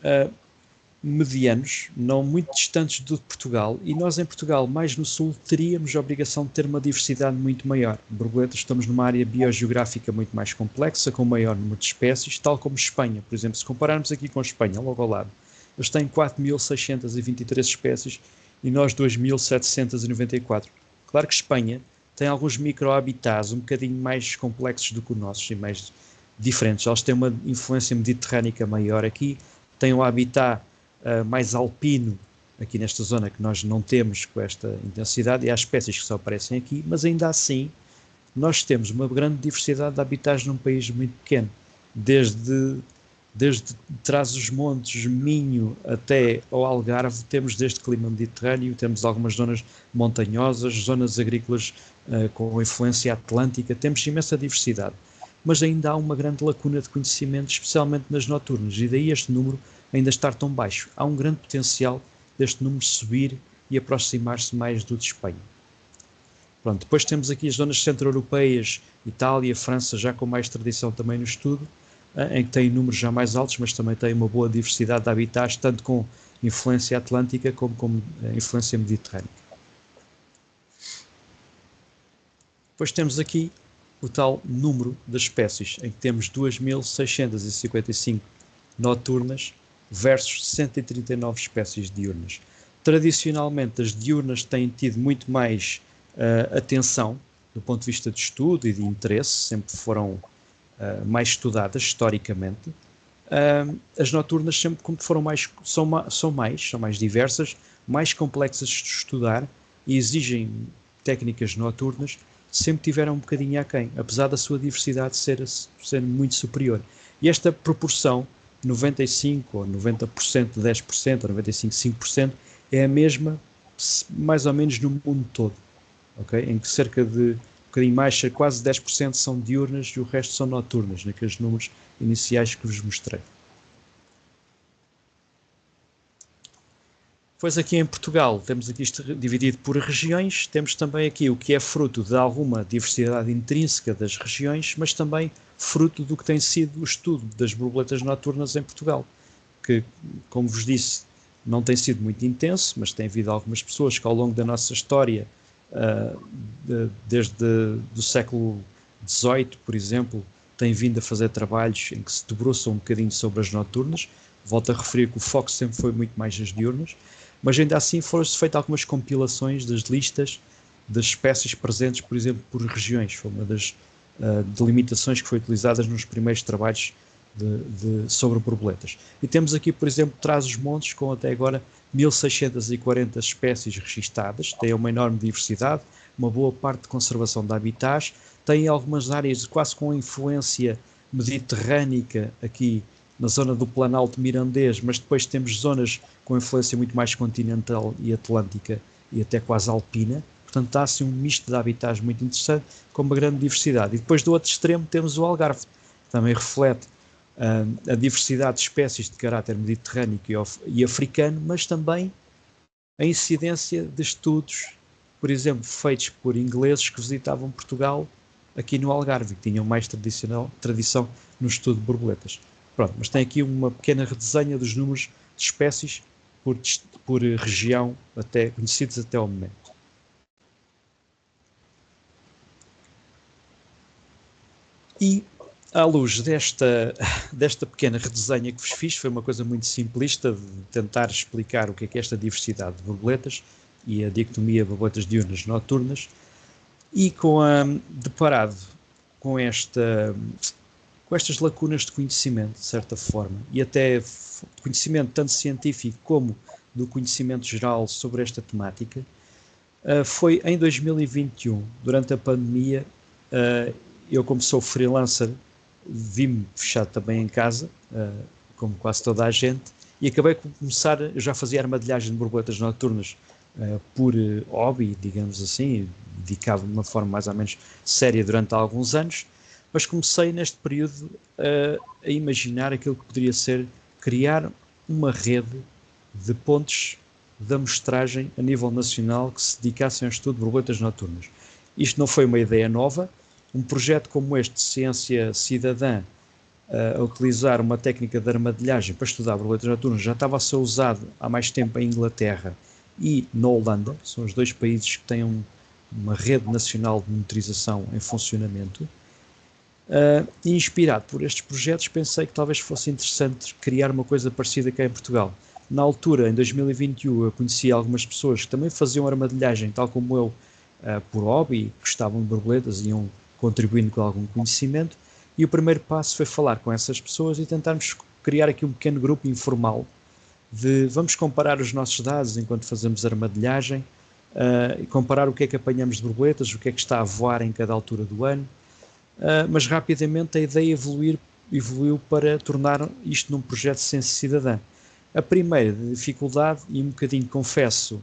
medianos, não muito distantes do de Portugal, e nós em Portugal, mais no sul, teríamos a obrigação de ter uma diversidade muito maior. Borboletas, estamos numa área biogeográfica muito mais complexa, com maior número de espécies, tal como Espanha, por exemplo. Se compararmos aqui com a Espanha, logo ao lado, eles têm 4.623 espécies e nós 2.794. Claro que Espanha tem alguns micro-habitats um bocadinho mais complexos do que os nossos e mais diferentes. Eles têm uma influência mediterrânica maior aqui, têm um habitat mais alpino aqui nesta zona que nós não temos com esta intensidade, e há espécies que só aparecem aqui, mas ainda assim nós temos uma grande diversidade de habitats num país muito pequeno, desde Trás-os-Montes, Minho até ao Algarve, temos desde clima mediterrâneo, temos algumas zonas montanhosas, zonas agrícolas com influência atlântica, temos imensa diversidade, mas ainda há uma grande lacuna de conhecimento, especialmente nas noturnas, e daí este número ainda estar tão baixo. Há um grande potencial deste número subir e aproximar-se mais do de Espanha. Pronto, depois temos aqui as zonas centro-europeias, Itália, França, já com mais tradição também no estudo, em que têm números já mais altos, mas também têm uma boa diversidade de habitats, tanto com influência atlântica como com influência mediterrânea. Depois temos aqui o tal número das espécies, em que temos 2.655 noturnas versus 139 espécies diurnas. Tradicionalmente, as diurnas têm tido muito mais atenção do ponto de vista de estudo e de interesse, sempre foram mais estudadas historicamente. As noturnas sempre como foram são mais diversas, mais complexas de estudar e exigem técnicas noturnas, sempre tiveram um bocadinho aquém, apesar da sua diversidade ser muito superior. E esta proporção, 95% ou 90%, 10% ou 95%, é a mesma mais ou menos no mundo todo, okay? Em que cerca de um bocadinho mais, quase 10% são diurnas e o resto são noturnas, naqueles números iniciais que vos mostrei. Depois aqui em Portugal temos aqui isto dividido por regiões, temos também aqui o que é fruto de alguma diversidade intrínseca das regiões, mas também fruto do que tem sido o estudo das borboletas noturnas em Portugal, que, como vos disse, não tem sido muito intenso, mas tem havido algumas pessoas que ao longo da nossa história, desde o século XVIII, por exemplo, têm vindo a fazer trabalhos em que se debruçam um bocadinho sobre as noturnas. Volto a referir que o foco sempre foi muito mais as diurnas, mas ainda assim foram-se feitas algumas compilações das listas das espécies presentes, por exemplo, por regiões. Foi uma das delimitações que foi utilizadas nos primeiros trabalhos sobre borboletas. E temos aqui, por exemplo, Trás-os-Montes, com até agora 1.640 espécies registadas, tem uma enorme diversidade, uma boa parte de conservação de habitats, tem algumas áreas quase com influência mediterrânica aqui na zona do Planalto Mirandês, mas depois temos zonas com influência muito mais continental e atlântica e até quase alpina. Portanto, está assim um misto de habitats muito interessante, com uma grande diversidade. E depois do outro extremo temos o Algarve, que também reflete a diversidade de espécies de caráter mediterrâneo e africano, mas também a incidência de estudos, por exemplo, feitos por ingleses que visitavam Portugal aqui no Algarve, que tinham mais tradição no estudo de borboletas. Pronto, mas tem aqui uma pequena redesenha dos números de espécies por região conhecidos até ao momento. E, à luz desta pequena redesenha que vos fiz, foi uma coisa muito simplista de tentar explicar o que é esta diversidade de borboletas e a dicotomia borboletas diurnas noturnas, e deparado com estas lacunas de conhecimento, de certa forma, e até conhecimento tanto científico como do conhecimento geral sobre esta temática, foi em 2021, durante a pandemia, eu, como sou freelancer, vi-me fechado também em casa, como quase toda a gente, e acabei por começar, eu já fazia armadilhagem de borboletas noturnas por hobby, digamos assim, dedicava-me de uma forma mais ou menos séria durante alguns anos, mas comecei neste período a imaginar aquilo que poderia ser criar uma rede de pontos de amostragem a nível nacional que se dedicassem ao estudo de borboletas noturnas. Isto não foi uma ideia nova. Um projeto como este, de ciência cidadã, a utilizar uma técnica de armadilhagem para estudar borboletas noturnas, já estava a ser usado há mais tempo em Inglaterra e na Holanda. São os dois países que têm uma rede nacional de monitorização em funcionamento. E inspirado por estes projetos, pensei que talvez fosse interessante criar uma coisa parecida cá em Portugal. Na altura, em 2021, eu conheci algumas pessoas que também faziam armadilhagem, tal como eu, por hobby, gostavam de borboletas e iam contribuindo com algum conhecimento, e o primeiro passo foi falar com essas pessoas e tentarmos criar aqui um pequeno grupo informal de vamos comparar os nossos dados enquanto fazemos armadilhagem, e comparar o que é que apanhamos de borboletas, o que é que está a voar em cada altura do ano, mas rapidamente a ideia evoluiu para tornar isto num projeto de ciência cidadã. A primeira dificuldade, e um bocadinho confesso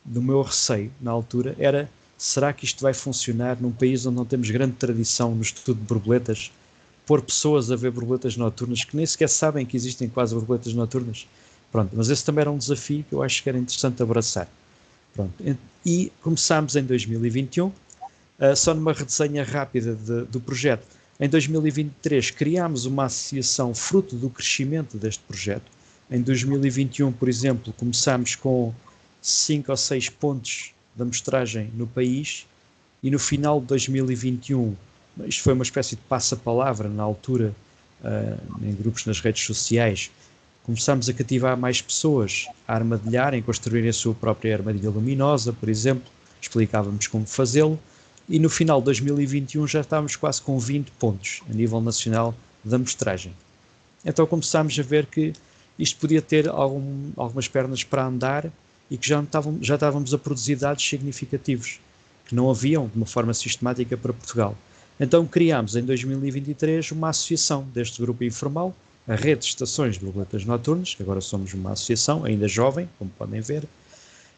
do meu receio na altura, era: será que isto vai funcionar num país onde não temos grande tradição no estudo de borboletas? Pôr pessoas a ver borboletas noturnas que nem sequer sabem que existem quase borboletas noturnas? Pronto, mas esse também era um desafio que eu acho que era interessante abraçar. Pronto, e começámos em 2021, só numa redesenha rápida do projeto. Em 2023 criámos uma associação fruto do crescimento deste projeto. Em 2021, por exemplo, começámos com 5 ou 6 pontos de amostragem no país, e no final de 2021, isto foi uma espécie de passa-palavra na altura, em grupos nas redes sociais, começámos a cativar mais pessoas a armadilharem, construírem a sua própria armadilha luminosa, por exemplo, explicávamos como fazê-lo, e no final de 2021 já estávamos quase com 20 pontos a nível nacional de amostragem. Então começámos a ver que isto podia ter algumas pernas para andar, e que já estávamos a produzir dados significativos, que não haviam de uma forma sistemática para Portugal. Então criámos em 2023 uma associação deste grupo informal, a Rede de Estações de Borboletas Noturnas, que agora somos uma associação, ainda jovem, como podem ver,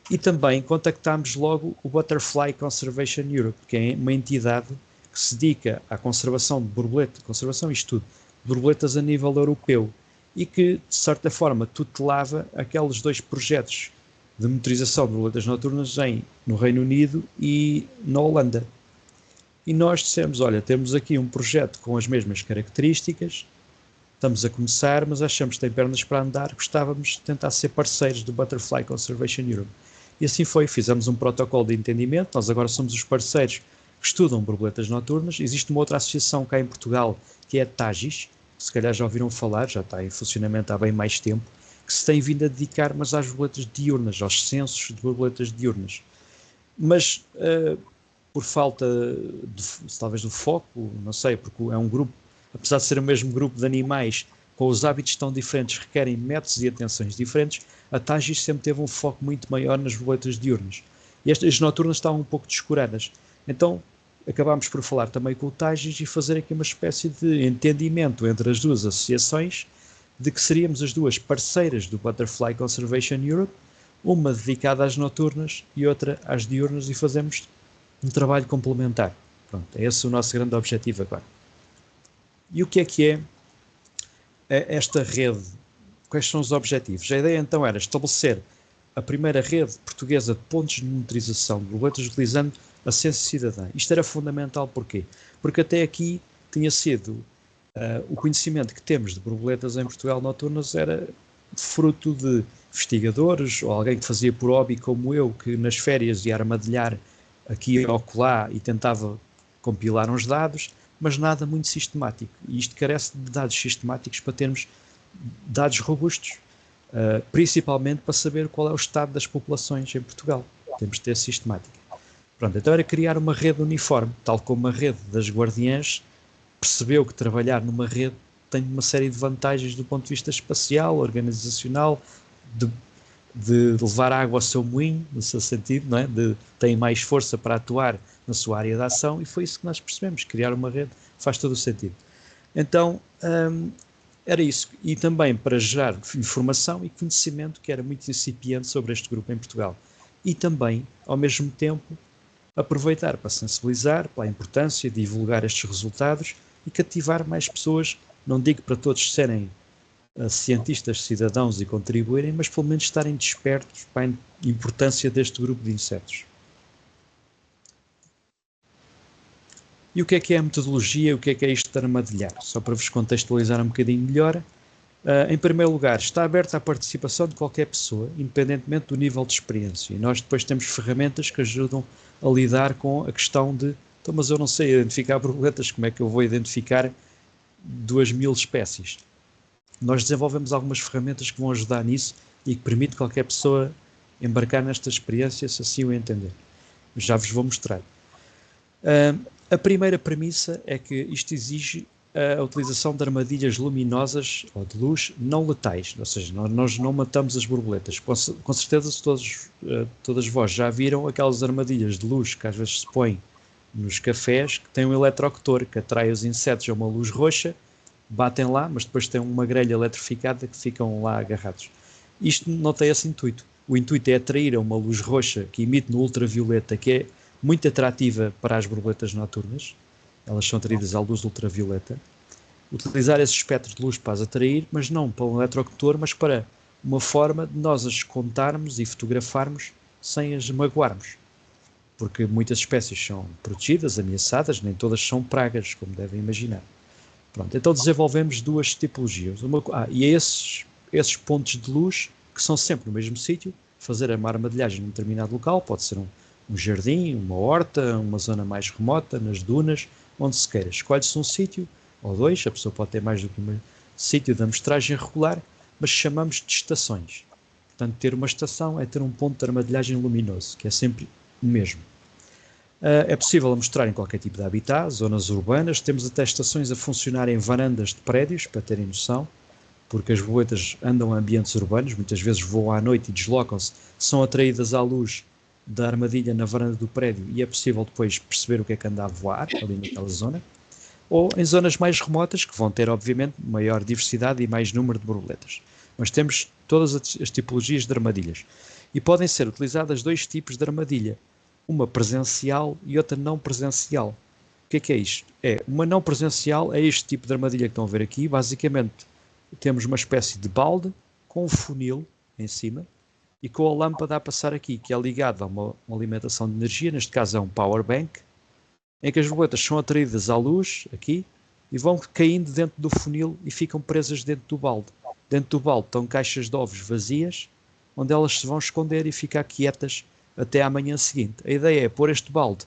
e também contactámos logo o Butterfly Conservation Europe, que é uma entidade que se dedica à conservação de borboletas, conservação e estudo de borboletas a nível europeu, e que, de certa forma, tutelava aqueles dois projetos de monitorização de borboletas noturnas no Reino Unido e na Holanda. E nós dissemos: olha, temos aqui um projeto com as mesmas características, estamos a começar, mas achamos que tem pernas para andar, gostávamos de tentar ser parceiros do Butterfly Conservation Europe. E assim foi, fizemos um protocolo de entendimento. Nós agora somos os parceiros que estudam borboletas noturnas. Existe uma outra associação cá em Portugal, que é a TAGIS, que se calhar já ouviram falar, já está em funcionamento há bem mais tempo, que se tem vindo a dedicar mas às borboletas diurnas, aos censos de borboletas diurnas. Mas por falta talvez do foco, não sei, porque é um grupo, apesar de ser o mesmo grupo de animais, com os hábitos tão diferentes, requerem métodos e atenções diferentes, a TAGIS sempre teve um foco muito maior nas borboletas diurnas. E as noturnas estavam um pouco descuradas. Então acabámos por falar também com o TAGIS e fazer aqui uma espécie de entendimento entre as duas associações, de que seríamos as duas parceiras do Butterfly Conservation Europe, uma dedicada às noturnas e outra às diurnas, e fazemos um trabalho complementar. Pronto, é esse o nosso grande objetivo agora. E o que é esta rede, quais são os objetivos? A ideia então era estabelecer a primeira rede portuguesa de pontos de monitorização de borboletas utilizando a ciência cidadã. Isto era fundamental, porquê? Porque até aqui tinha sido o conhecimento que temos de borboletas em Portugal noturnas era fruto de investigadores ou alguém que fazia por hobby como eu, que nas férias ia armadilhar aqui ou acolá e tentava compilar uns dados, mas nada muito sistemático. E isto carece de dados sistemáticos para termos dados robustos, principalmente para saber qual é o estado das populações em Portugal. Temos de ter sistemática. Pronto, então era criar uma rede uniforme, tal como a rede das Guardiãs percebeu que trabalhar numa rede tem uma série de vantagens do ponto de vista espacial, organizacional, de levar água ao seu moinho, no seu sentido, não é? Tem mais força para atuar na sua área de ação, e foi isso que nós percebemos. Criar uma rede faz todo o sentido. Então, era isso. E também para gerar informação e conhecimento, que era muito incipiente sobre este grupo em Portugal. E também, ao mesmo tempo, aproveitar para sensibilizar pela importância de divulgar estes resultados e cativar mais pessoas, não digo para todos serem cientistas, cidadãos e contribuírem, mas pelo menos estarem despertos para a importância deste grupo de insetos. E o que é a metodologia? O que é isto de armadilhar? Só para vos contextualizar um bocadinho melhor. Em primeiro lugar, está aberta à participação de qualquer pessoa, independentemente do nível de experiência. E nós depois temos ferramentas que ajudam a lidar com a questão de, então, mas eu não sei identificar borboletas, como é que eu vou identificar 2000 espécies? Nós desenvolvemos algumas ferramentas que vão ajudar nisso e que permite qualquer pessoa embarcar nesta experiência, se assim o entender. Já vos vou mostrar. A primeira premissa é que isto exige a utilização de armadilhas luminosas ou de luz não letais, ou seja, nós não matamos as borboletas. Com certeza todas vós já viram aquelas armadilhas de luz que às vezes se põem nos cafés, que têm um eletrocutor que atrai os insetos a uma luz roxa, batem lá, mas depois tem uma grelha eletrificada que ficam lá agarrados. Isto não tem esse intuito. O intuito é atrair a uma luz roxa que emite no ultravioleta, que é muito atrativa para as borboletas noturnas. Elas são atraídas à luz ultravioleta. Utilizar esse espectro de luz para as atrair, mas não para um eletrocutor, mas para uma forma de nós as contarmos e fotografarmos sem as magoarmos. Porque muitas espécies são protegidas, ameaçadas, nem todas são pragas, como devem imaginar. Pronto, então desenvolvemos duas tipologias. E é esses pontos de luz, que são sempre no mesmo sítio, fazer uma armadilhagem num determinado local, pode ser um jardim, uma horta, uma zona mais remota, nas dunas, onde se queira. Escolhe-se um sítio, ou dois, a pessoa pode ter mais do que um sítio de amostragem regular, mas chamamos de estações. Portanto, ter uma estação é ter um ponto de armadilhagem luminoso, que é sempre o mesmo. É possível mostrar em qualquer tipo de habitat, zonas urbanas, temos até estações a funcionar em varandas de prédios, para terem noção, porque as borboletas andam em ambientes urbanos, muitas vezes voam à noite e deslocam-se, são atraídas à luz da armadilha na varanda do prédio e é possível depois perceber o que é que anda a voar ali naquela zona, ou em zonas mais remotas, que vão ter, obviamente, maior diversidade e mais número de borboletas. Mas temos todas as tipologias de armadilhas. E podem ser utilizadas dois tipos de armadilha, uma presencial e outra não presencial. O que é isto? Uma não presencial é este tipo de armadilha que estão a ver aqui. Basicamente, temos uma espécie de balde com um funil em cima e com a lâmpada a passar aqui, que é ligada a uma alimentação de energia, neste caso é um power bank, em que as borboletas são atraídas à luz, aqui, e vão caindo dentro do funil e ficam presas dentro do balde. Dentro do balde estão caixas de ovos vazias, onde elas se vão esconder e ficar quietas até à manhã seguinte. A ideia é pôr este balde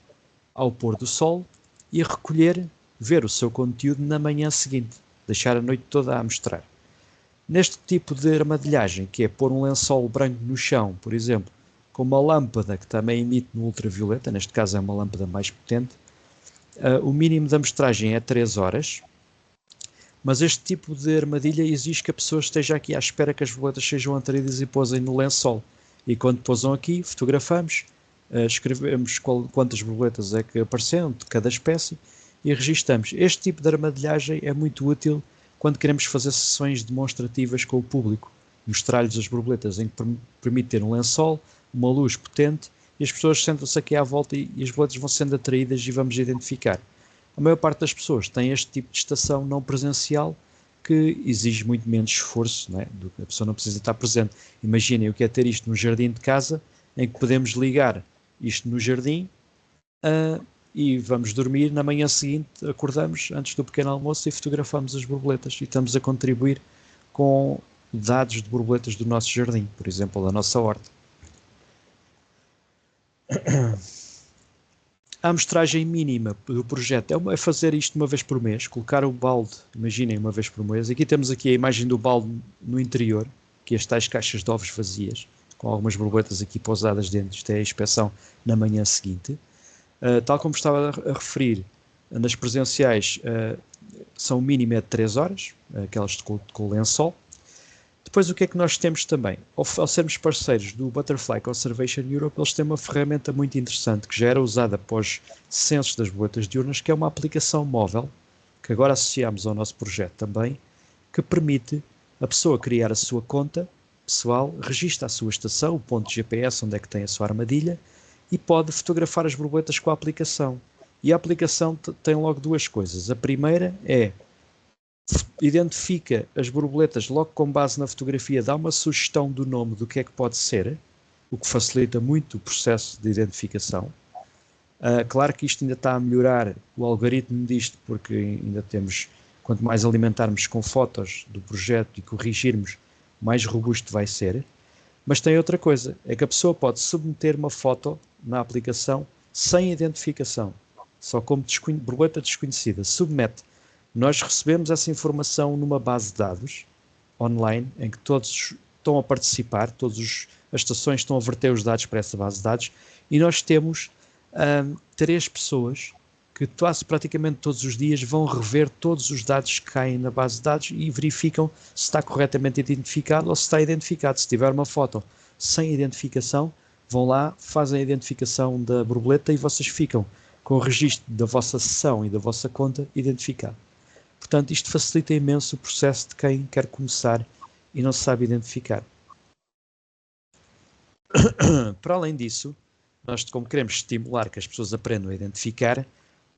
ao pôr do sol e recolher, ver o seu conteúdo na manhã seguinte, deixar a noite toda a mostrar. Neste tipo de armadilhagem, que é pôr um lençol branco no chão, por exemplo, com uma lâmpada que também emite no ultravioleta, neste caso é uma lâmpada mais potente, o mínimo da amostragem é 3 horas, mas este tipo de armadilha exige que a pessoa esteja aqui à espera que as borboletas sejam atraídas e pousem no lençol. E quando pousam aqui, fotografamos, escrevemos quantas borboletas é que apareceram de cada espécie e registamos. Este tipo de armadilhagem é muito útil quando queremos fazer sessões demonstrativas com o público. Mostrar-lhes as borboletas em que permite ter um lençol, uma luz potente, e as pessoas sentam-se aqui à volta e as borboletas vão sendo atraídas e vamos identificar. A maior parte das pessoas tem este tipo de estação não presencial, que exige muito menos esforço, não é? A pessoa não precisa estar presente. Imaginem o que é ter isto no jardim de casa, em que podemos ligar isto no jardim e vamos dormir. Na manhã seguinte acordamos antes do pequeno almoço e fotografamos as borboletas e estamos a contribuir com dados de borboletas do nosso jardim, por exemplo, da nossa horta. A amostragem mínima do projeto é fazer isto uma vez por mês, colocar o balde, imaginem, uma vez por mês. Aqui temos aqui a imagem do balde no interior, que as tais caixas de ovos vazias, com algumas borboletas aqui pousadas dentro. Isto é a inspeção na manhã seguinte. Tal como estava a referir, nas presenciais são o mínimo de 3 horas, aquelas com lençol. Depois o que é que nós temos também? Ao sermos parceiros do Butterfly Conservation Europe, eles têm uma ferramenta muito interessante que já era usada após censos das borboletas diurnas, que é uma aplicação móvel, que agora associamos ao nosso projeto também, que permite a pessoa criar a sua conta pessoal, registra a sua estação, o ponto de GPS onde é que tem a sua armadilha, e pode fotografar as borboletas com a aplicação. E a aplicação tem logo duas coisas. A primeira é identifica as borboletas logo com base na fotografia, dá uma sugestão do nome do que é que pode ser, o que facilita muito o processo de identificação. Claro que isto ainda está a melhorar o algoritmo disto, porque ainda temos, quanto mais alimentarmos com fotos do projeto e corrigirmos, mais robusto vai ser. Mas tem outra coisa, é que a pessoa pode submeter uma foto na aplicação sem identificação, só como borboleta desconhecida, submete. Nós recebemos essa informação numa base de dados online, em que todos estão a participar, as estações estão a verter os dados para essa base de dados, e nós temos 3 pessoas que praticamente todos os dias vão rever todos os dados que caem na base de dados e verificam se está corretamente identificado ou se está identificado. Se tiver uma foto sem identificação, vão lá, fazem a identificação da borboleta e vocês ficam com o registro da vossa sessão e da vossa conta identificado. Portanto, isto facilita imenso o processo de quem quer começar e não se sabe identificar. Para além disso, nós, como queremos estimular que as pessoas aprendam a identificar,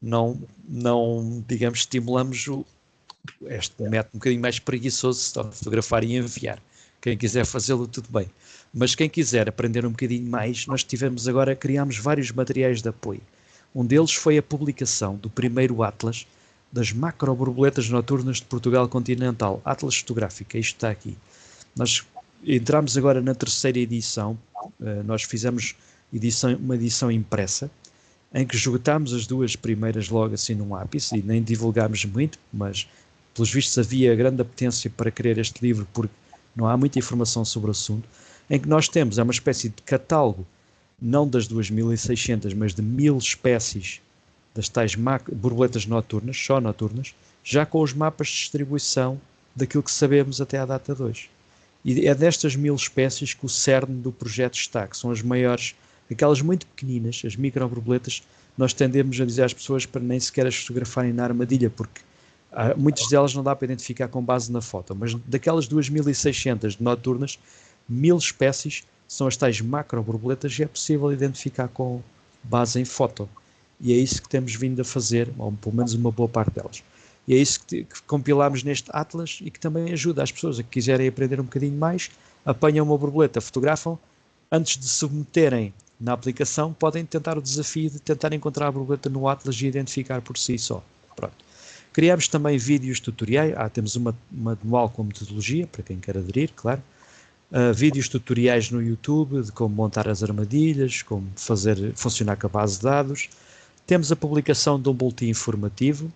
não digamos, estimulamos este método um bocadinho mais preguiçoso, só fotografar e enviar. Quem quiser fazê-lo, tudo bem. Mas quem quiser aprender um bocadinho mais, criámos vários materiais de apoio. Um deles foi a publicação do primeiro Atlas das macro-borboletas noturnas de Portugal continental, Atlas fotográfico, isto está aqui. Nós entramos agora na 3ª edição, nós fizemos uma edição impressa, em que esgotámos as 2 primeiras logo assim num ápice, e nem divulgámos muito, mas pelos vistos havia grande apetência para querer este livro, porque não há muita informação sobre o assunto, em que nós temos uma espécie de catálogo, não das 2.600, mas de 1.000 espécies das tais borboletas noturnas, só noturnas, já com os mapas de distribuição daquilo que sabemos até à data de hoje. E é destas 1.000 espécies que o cerne do projeto está, que são as maiores, aquelas muito pequeninas, as micro-borboletas. Nós tendemos a dizer às pessoas para nem sequer as fotografarem na armadilha, porque muitas delas não dá para identificar com base na foto, mas daquelas 2.600 noturnas, 1.000 espécies são as tais macro-borboletas e é possível identificar com base em foto. E é isso que temos vindo a fazer, ou pelo menos uma boa parte delas. E é isso que compilámos neste Atlas e que também ajuda as pessoas a que quiserem aprender um bocadinho mais, apanham uma borboleta, fotografam, antes de submeterem na aplicação, podem tentar o desafio de tentar encontrar a borboleta no Atlas e identificar por si só. Pronto. Criamos também vídeos tutoriais, temos uma manual com metodologia, para quem quer aderir, claro. Vídeos tutoriais no YouTube de como montar as armadilhas, como fazer funcionar com a base de dados. Temos a publicação de um boletim informativo,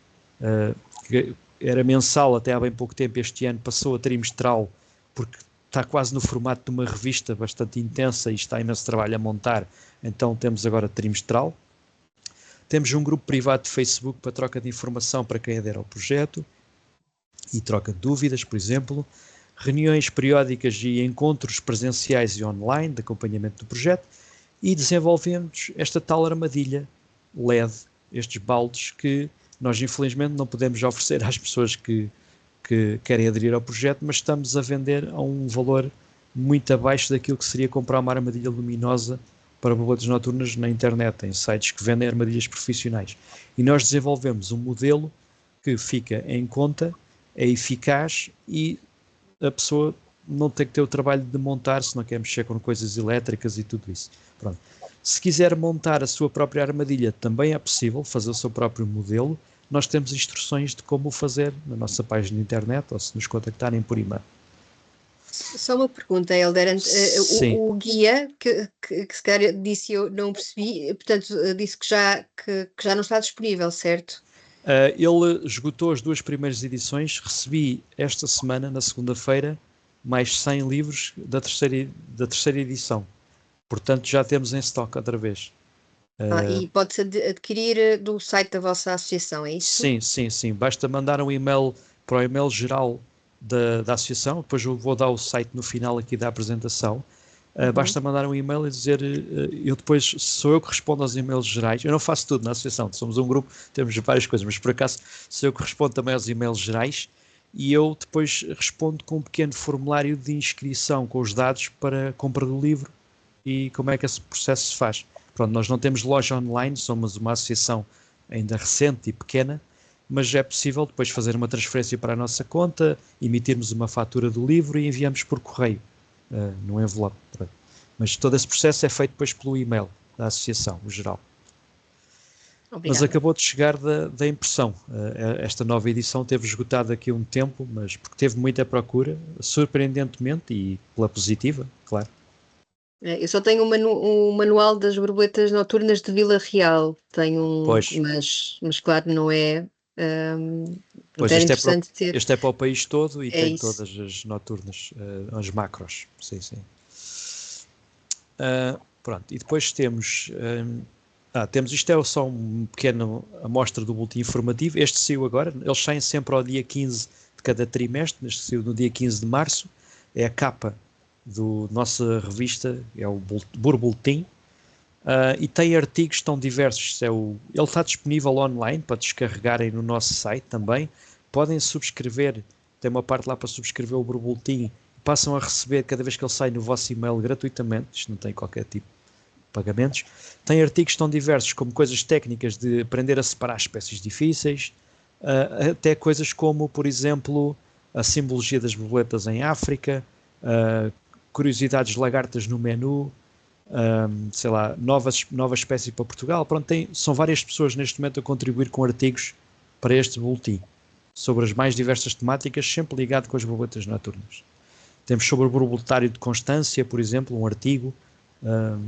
que era mensal até há bem pouco tempo, este ano passou a trimestral, porque está quase no formato de uma revista bastante intensa e está imenso trabalho a montar, então temos agora trimestral. Temos um grupo privado de Facebook para troca de informação para quem adere ao projeto e troca de dúvidas, por exemplo. Reuniões periódicas e encontros presenciais e online de acompanhamento do projeto, e desenvolvemos esta tal armadilha LED, estes baldes que nós infelizmente não podemos oferecer às pessoas que querem aderir ao projeto, mas estamos a vender a um valor muito abaixo daquilo que seria comprar uma armadilha luminosa para borboletas noturnas na internet, em sites que vendem armadilhas profissionais. E nós desenvolvemos um modelo que fica em conta é eficaz e a pessoa não tem que ter o trabalho de montar, se não quer mexer com coisas elétricas e tudo isso. Pronto. Se quiser montar a sua própria armadilha, também é possível fazer o seu próprio modelo. Nós temos instruções de como o fazer na nossa página de internet ou se nos contactarem por e-mail. Só uma pergunta, Helder. O guia que se calhar disse, eu não percebi, portanto, disse que já não está disponível, certo? Ele esgotou as 2 primeiras edições. Recebi esta semana, na segunda-feira, mais 100 livros da terceira edição. Portanto, já temos em stock outra vez. E pode-se adquirir do site da vossa associação, é isso? Sim. Basta mandar um e-mail para o e-mail geral da associação. Depois eu vou dar o site no final aqui da apresentação. Basta mandar um e-mail e dizer, sou eu que respondo aos e-mails gerais. Eu não faço tudo na associação, somos um grupo, temos várias coisas, mas por acaso sou eu que respondo também aos e-mails gerais e eu depois respondo com um pequeno formulário de inscrição com os dados para a compra do livro e como é que esse processo se faz. Pronto, nós não temos loja online, somos uma associação ainda recente e pequena, mas é possível depois fazer uma transferência para a nossa conta, emitirmos uma fatura do livro e enviamos por correio. No envelope. Mas todo esse processo é feito depois pelo e-mail da associação, o geral. Obrigada. Mas acabou de chegar da impressão. Esta nova edição teve esgotado aqui um tempo, mas porque teve muita procura, surpreendentemente e pela positiva, claro. Eu só tenho um manual das borboletas noturnas de Vila Real. Tenho mas claro, não é. Pois é interessante ter. Este é para o país todo e tem isso. todas as noturnas, as macros. Sim. Pronto, e depois temos isto é só uma pequena amostra do boletim informativo. Este saiu agora, eles saem sempre ao dia 15 de cada trimestre. Este saiu no dia 15 de março, é a capa da nossa revista, é o Boletim. E tem artigos tão diversos. Ele está disponível online para descarregarem no nosso site também. Podem subscrever, tem uma parte lá para subscrever o boletim. Passam a receber cada vez que ele sai no vosso e-mail gratuitamente. Isto não tem qualquer tipo de pagamentos. Tem artigos tão diversos como coisas técnicas de aprender a separar espécies difíceis, até coisas como, por exemplo, a simbologia das borboletas em África, curiosidades lagartas no menu, sei lá, nova espécie para Portugal. Pronto, são várias pessoas neste momento a contribuir com artigos para este boletim sobre as mais diversas temáticas, sempre ligado com as borboletas noturnas. Temos sobre o borboletário de Constância, por exemplo, um artigo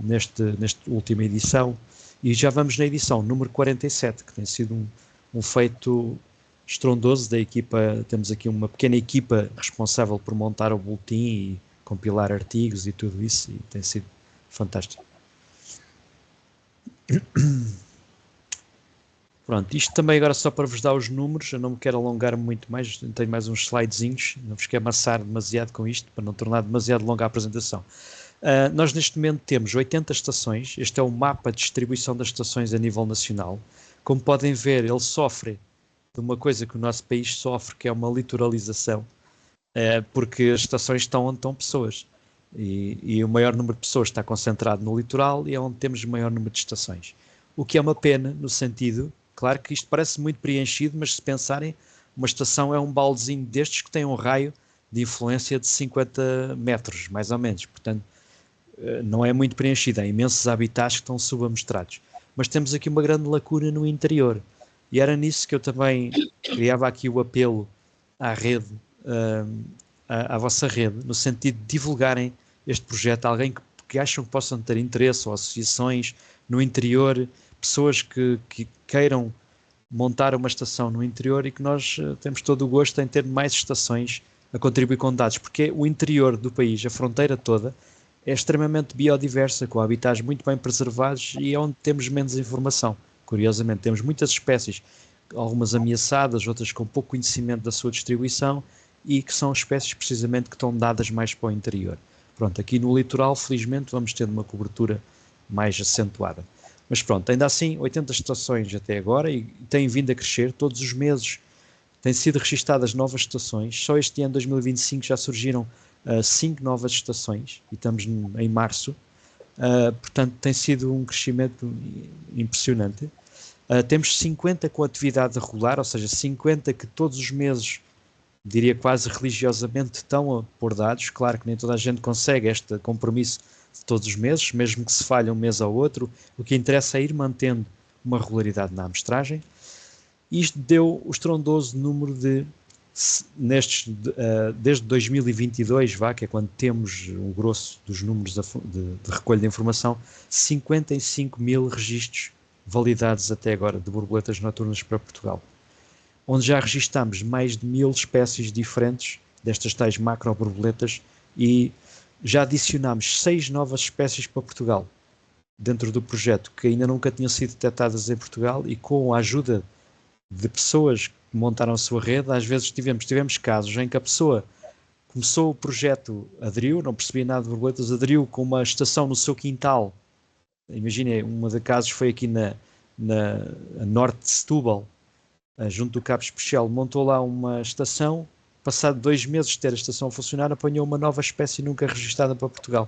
nesta última edição, e já vamos na edição número 47, que tem sido um feito estrondoso da equipa. Temos aqui uma pequena equipa responsável por montar o boletim e compilar artigos e tudo isso, e tem sido fantástico. Pronto, isto também agora só para vos dar os números. Eu não me quero alongar muito mais, tenho mais uns slidezinhos, não vos quero amassar demasiado com isto para não tornar demasiado longa a apresentação. Nós neste momento temos 80 estações. Este é o mapa de distribuição das estações a nível nacional. Como podem ver, ele sofre de uma coisa que o nosso país sofre, que é uma litoralização, porque as estações estão onde estão pessoas. E o maior número de pessoas está concentrado no litoral e é onde temos o maior número de estações. O que é uma pena, no sentido, claro que isto parece muito preenchido, mas se pensarem, uma estação é um baldezinho destes que tem um raio de influência de 50 metros, mais ou menos. Portanto, não é muito preenchido. Há imensos habitats que estão subamostrados. Mas temos aqui uma grande lacuna no interior. E era nisso que eu também criava aqui o apelo à rede, à vossa rede, no sentido de divulgarem este projeto a alguém que acham que possam ter interesse, ou associações no interior, pessoas que queiram montar uma estação no interior, e que nós temos todo o gosto em ter mais estações a contribuir com dados, porque o interior do país, a fronteira toda, é extremamente biodiversa, com habitats muito bem preservados e é onde temos menos informação. Curiosamente, temos muitas espécies, algumas ameaçadas, outras com pouco conhecimento da sua distribuição, e que são espécies precisamente que estão dadas mais para o interior. Pronto, aqui no litoral, felizmente, vamos ter uma cobertura mais acentuada. Mas pronto, ainda assim, 80 estações até agora, e têm vindo a crescer todos os meses. Têm sido registadas novas estações. Só este ano, 2025, já surgiram 5 novas estações, e estamos em março. Portanto, tem sido um crescimento impressionante. Temos 50 com atividade regular, ou seja, 50 que todos os meses diria quase religiosamente, estão a pôr dados. Claro que nem toda a gente consegue este compromisso de todos os meses, mesmo que se falhe um mês ao outro, o que interessa é ir mantendo uma regularidade na amostragem. Isto deu o estrondoso número de, desde 2022, que é quando temos o grosso dos números de recolha de informação, 55 mil registros validados até agora de borboletas noturnas para Portugal, onde já registámos mais de 1000 espécies diferentes destas tais macro-borboletas e já adicionámos 6 novas espécies para Portugal, dentro do projeto, que ainda nunca tinham sido detectadas em Portugal, e com a ajuda de pessoas que montaram a sua rede. Às vezes tivemos casos em que a pessoa começou o projeto, aderiu, não percebia nada de borboletas, aderiu com uma estação no seu quintal. Imaginem, uma das casos foi aqui na norte de Setúbal, junto do Cabo Especial, montou lá uma estação. Passado 2 meses de ter a estação a funcionar, apanhou uma nova espécie nunca registada para Portugal,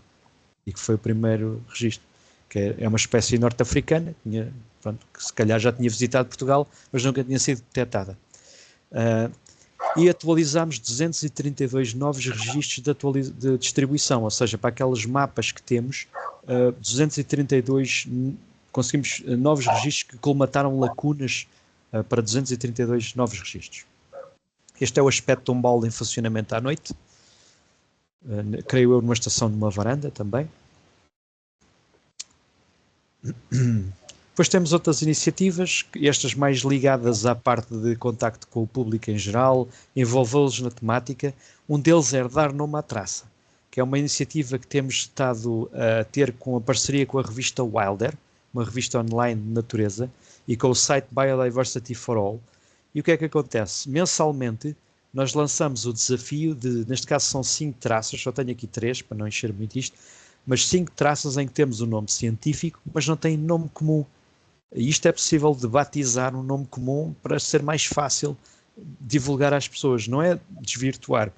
e que foi o primeiro registro, que é uma espécie norte-africana, que se calhar já tinha visitado Portugal, mas nunca tinha sido detectada. E atualizámos 232 novos registros de distribuição, ou seja, para aqueles mapas que temos, 232, conseguimos novos registros que colmataram lacunas para 232 novos registros. Este é o aspecto de um balde em funcionamento à noite, creio eu numa estação numa varanda também. Depois temos outras iniciativas, estas mais ligadas à parte de contacto com o público em geral, envolvê-los na temática. Um deles é dar nome à traça, que é uma iniciativa que temos estado a ter com a parceria com a revista Wilder, uma revista online de natureza, e com o site Biodiversity for All. E o que é que acontece? Mensalmente nós lançamos o desafio de, neste caso são 5 traças, só tenho aqui 3 para não encher muito isto, mas 5 traças em que temos o nome científico, mas não tem nome comum. E isto é possível de batizar um nome comum para ser mais fácil divulgar às pessoas. Não é desvirtuar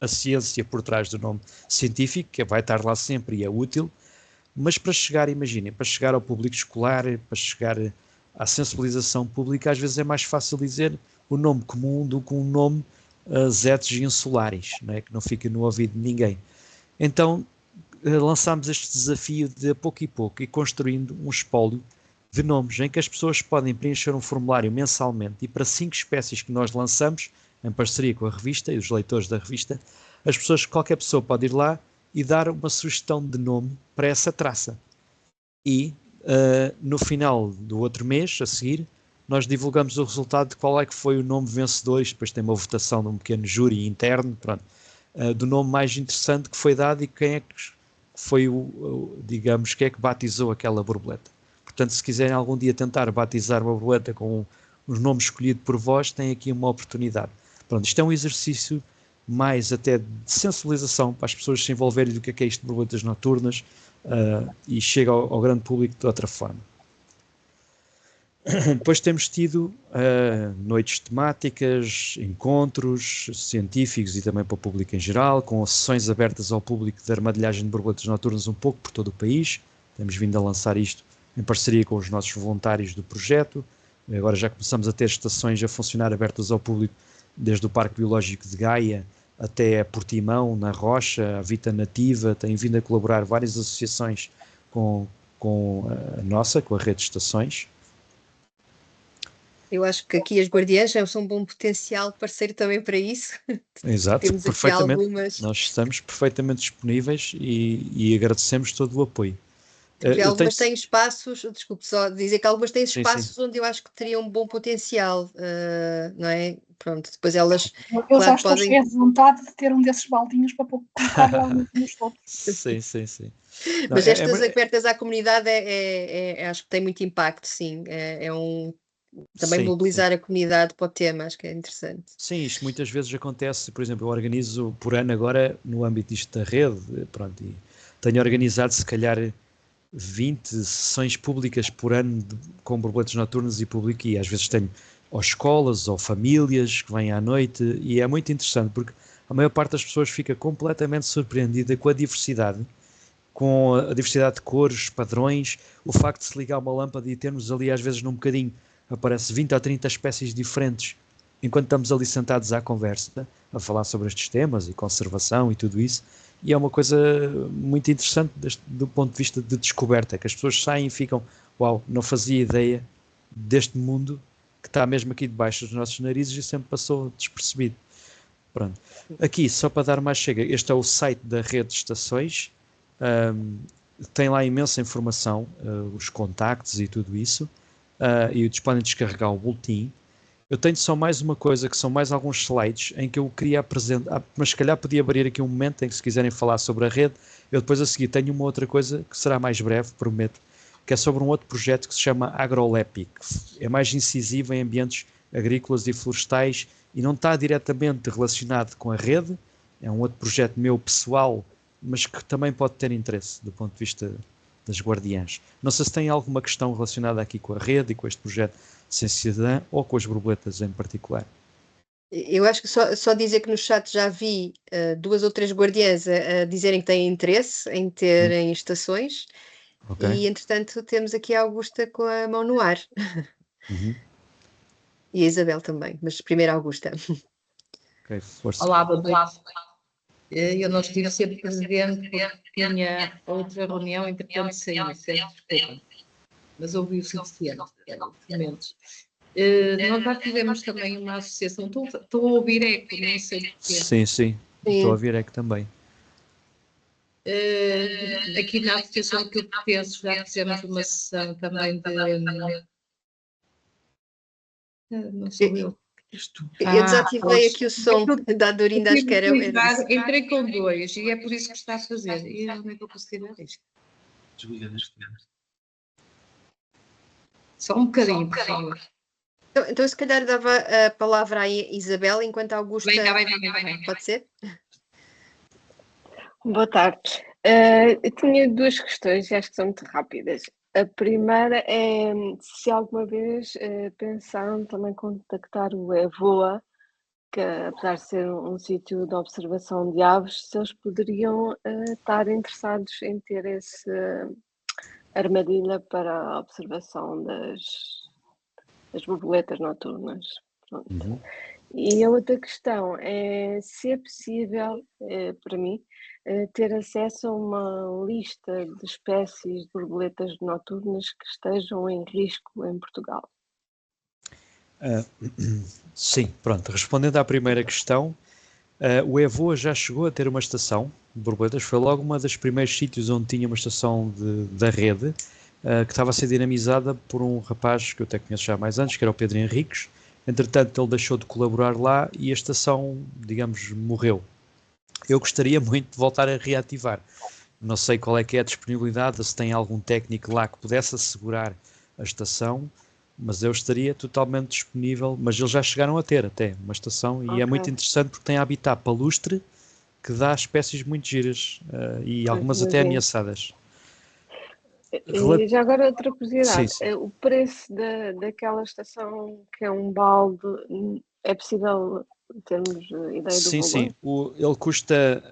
a ciência por trás do nome científico, que vai estar lá sempre e é útil, mas para chegar, imaginem, para chegar ao público escolar, para chegar à sensibilização pública, às vezes é mais fácil dizer o nome comum do que um nome Zetes insulares, não é? Que não fica no ouvido de ninguém. Então lançámos este desafio de a pouco e pouco, e construindo um espólio de nomes em que as pessoas podem preencher um formulário mensalmente, e para 5 espécies que nós lançamos, em parceria com a revista e os leitores da revista, qualquer pessoa pode ir lá e dar uma sugestão de nome para essa traça. E no final do outro mês, a seguir, nós divulgamos o resultado de qual é que foi o nome vencedor. Depois tem uma votação de um pequeno júri interno, do nome mais interessante que foi dado e quem é que foi digamos, quem é que batizou aquela borboleta. Portanto, se quiserem algum dia tentar batizar uma borboleta com os nomes escolhidos por vós, têm aqui uma oportunidade. Pronto, isto é um exercício mais até de sensibilização para as pessoas se envolverem do que é isto de borboletas noturnas, e chega ao grande público de outra forma. Depois temos tido noites temáticas, encontros científicos e também para o público em geral, com sessões abertas ao público de armadilhagem de borboletas noturnas um pouco por todo o país. Temos vindo a lançar isto em parceria com os nossos voluntários do projeto. Agora já começamos a ter estações a funcionar abertas ao público, desde o Parque Biológico de Gaia até a Portimão, na Rocha, a Vita Nativa. Tem vindo a colaborar várias associações com a nossa, com a rede de estações. Eu acho que aqui as Guardiãs são um bom potencial parceiro também para isso. Exato, Temos perfeitamente. Aqui algumas... Nós estamos perfeitamente disponíveis e agradecemos todo o apoio. Algumas têm espaços, desculpe só dizer que algumas têm espaços sim. onde eu acho que teriam um bom potencial, não é? Pronto, depois elas... Eu já estou cheia de vontade de ter um desses baldinhos para colocar lá nos todos. Sim. Não, mas estas abertas à comunidade acho que tem muito impacto, sim. Também mobilizar a comunidade para o tema, acho que é interessante. Sim, isto muitas vezes acontece. Por exemplo, eu organizo por ano agora, no âmbito disto da rede, e tenho organizado se calhar 20 sessões públicas por ano com borboletas noturnas e público, e às vezes tenho ou escolas ou famílias que vêm à noite, e é muito interessante porque a maior parte das pessoas fica completamente surpreendida com a diversidade de cores, padrões, o facto de se ligar uma lâmpada e termos ali às vezes num bocadinho aparece 20 ou 30 espécies diferentes enquanto estamos ali sentados à conversa, a falar sobre estes temas e conservação e tudo isso, e é uma coisa muito interessante do ponto de vista de descoberta, que as pessoas saem e ficam, uau, não fazia ideia deste mundo que está mesmo aqui debaixo dos nossos narizes e sempre passou despercebido. Pronto. Aqui, só para dar mais chega, este é o site da rede de estações, tem lá imensa informação, os contactos e tudo isso, e eles podem descarregar o boletim. Eu tenho só mais uma coisa, que são mais alguns slides em que eu queria apresentar, mas se calhar podia abrir aqui um momento em que, se quiserem falar sobre a rede, eu depois a seguir tenho uma outra coisa que será mais breve, prometo, que é sobre um outro projeto que se chama AgroLepi, que é mais incisivo em ambientes agrícolas e florestais e não está diretamente relacionado com a rede, é um outro projeto meu pessoal, mas que também pode ter interesse do ponto de vista das guardiãs. Não sei se tem alguma questão relacionada aqui com a rede e com este projeto Ciência Cidadã ou com as borboletas em particular. Eu acho que só dizer que no chat já vi 2 ou 3 guardiãs a dizerem que têm interesse em terem estações, Ok? e entretanto temos aqui a Augusta com a mão no ar. Uhum. E a Isabel também, mas primeiro a Augusta. Ok, força. Olá, boa noite. Eu não estive sempre presente porque tinha outra reunião, entretanto saí, peço desculpa, mas ouvi o suficiente, momentos. Nós já tivemos também uma associação, estou a ouvir eco, não sei porquê. Sim, sim, estou a ouvir é que também. Aqui na associação que eu pertenço já fizemos uma sessão também de... Não sou eu. Eu desativei aqui o som da Dorinda, acho que era isso. Entrei com 2 e é por isso que está a fazer. E eu não vou conseguir ver isto. Desliga neste momento. Só um bocadinho, por favor. Então, se calhar dava a palavra à Isabel, enquanto a Augusta... Bem. Pode ser? Boa tarde. Eu tinha 2 questões e acho que são muito rápidas. A primeira é se alguma vez pensaram também contactar o EVOA, que apesar de ser um sítio de observação de aves, se eles poderiam estar interessados em ter essa armadilha para a observação das borboletas noturnas. Pronto. E a outra questão é se é possível, para mim, ter acesso a uma lista de espécies de borboletas noturnas que estejam em risco em Portugal. Sim, pronto. Respondendo à primeira questão, o EVOA já chegou a ter uma estação de borboletas, foi logo uma dos primeiros sítios onde tinha uma estação da rede, que estava a ser dinamizada por um rapaz que eu até conheço já há mais anos, que era o Pedro Henriques. Entretanto, ele deixou de colaborar lá e a estação, digamos, morreu. Eu gostaria muito de voltar a reativar. Não sei qual é que é a disponibilidade, se tem algum técnico lá que pudesse assegurar a estação, mas eu estaria totalmente disponível. Mas eles já chegaram a ter até uma estação e é muito interessante porque tem habitat palustre que dá espécies muito giras e algumas até ameaçadas. E já agora outra curiosidade, Sim. O preço daquela estação que é um balde, é possível termos ideia do valor? Sim, ele custa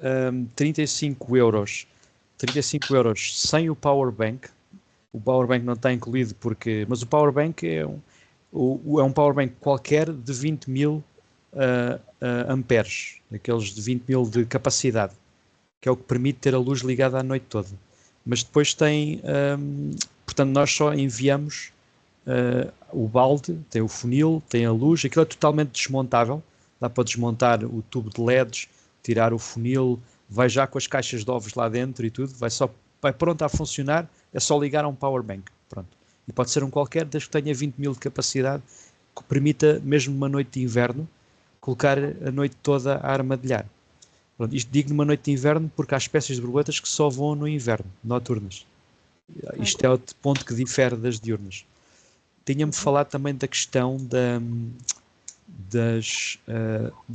35 euros sem o power bank. O power bank não está incluído mas o power bank é um power bank qualquer de 20.000 amperes, daqueles de 20.000 de capacidade, que é o que permite ter a luz ligada a noite toda. Mas depois tem, portanto, nós só enviamos o balde, tem o funil, tem a luz, aquilo é totalmente desmontável, dá para desmontar o tubo de LEDs, tirar o funil, vai já com as caixas de ovos lá dentro e tudo, vai pronto a funcionar, é só ligar a um power bank, pronto. E pode ser um qualquer, desde que tenha 20.000 de capacidade, que permita, mesmo numa noite de inverno, colocar a noite toda a armadilhar. Pronto, isto digo numa noite de inverno porque há espécies de borboletas que só voam no inverno, noturnas. Isto é outro ponto que difere das diurnas. Tinha-me falado também da questão das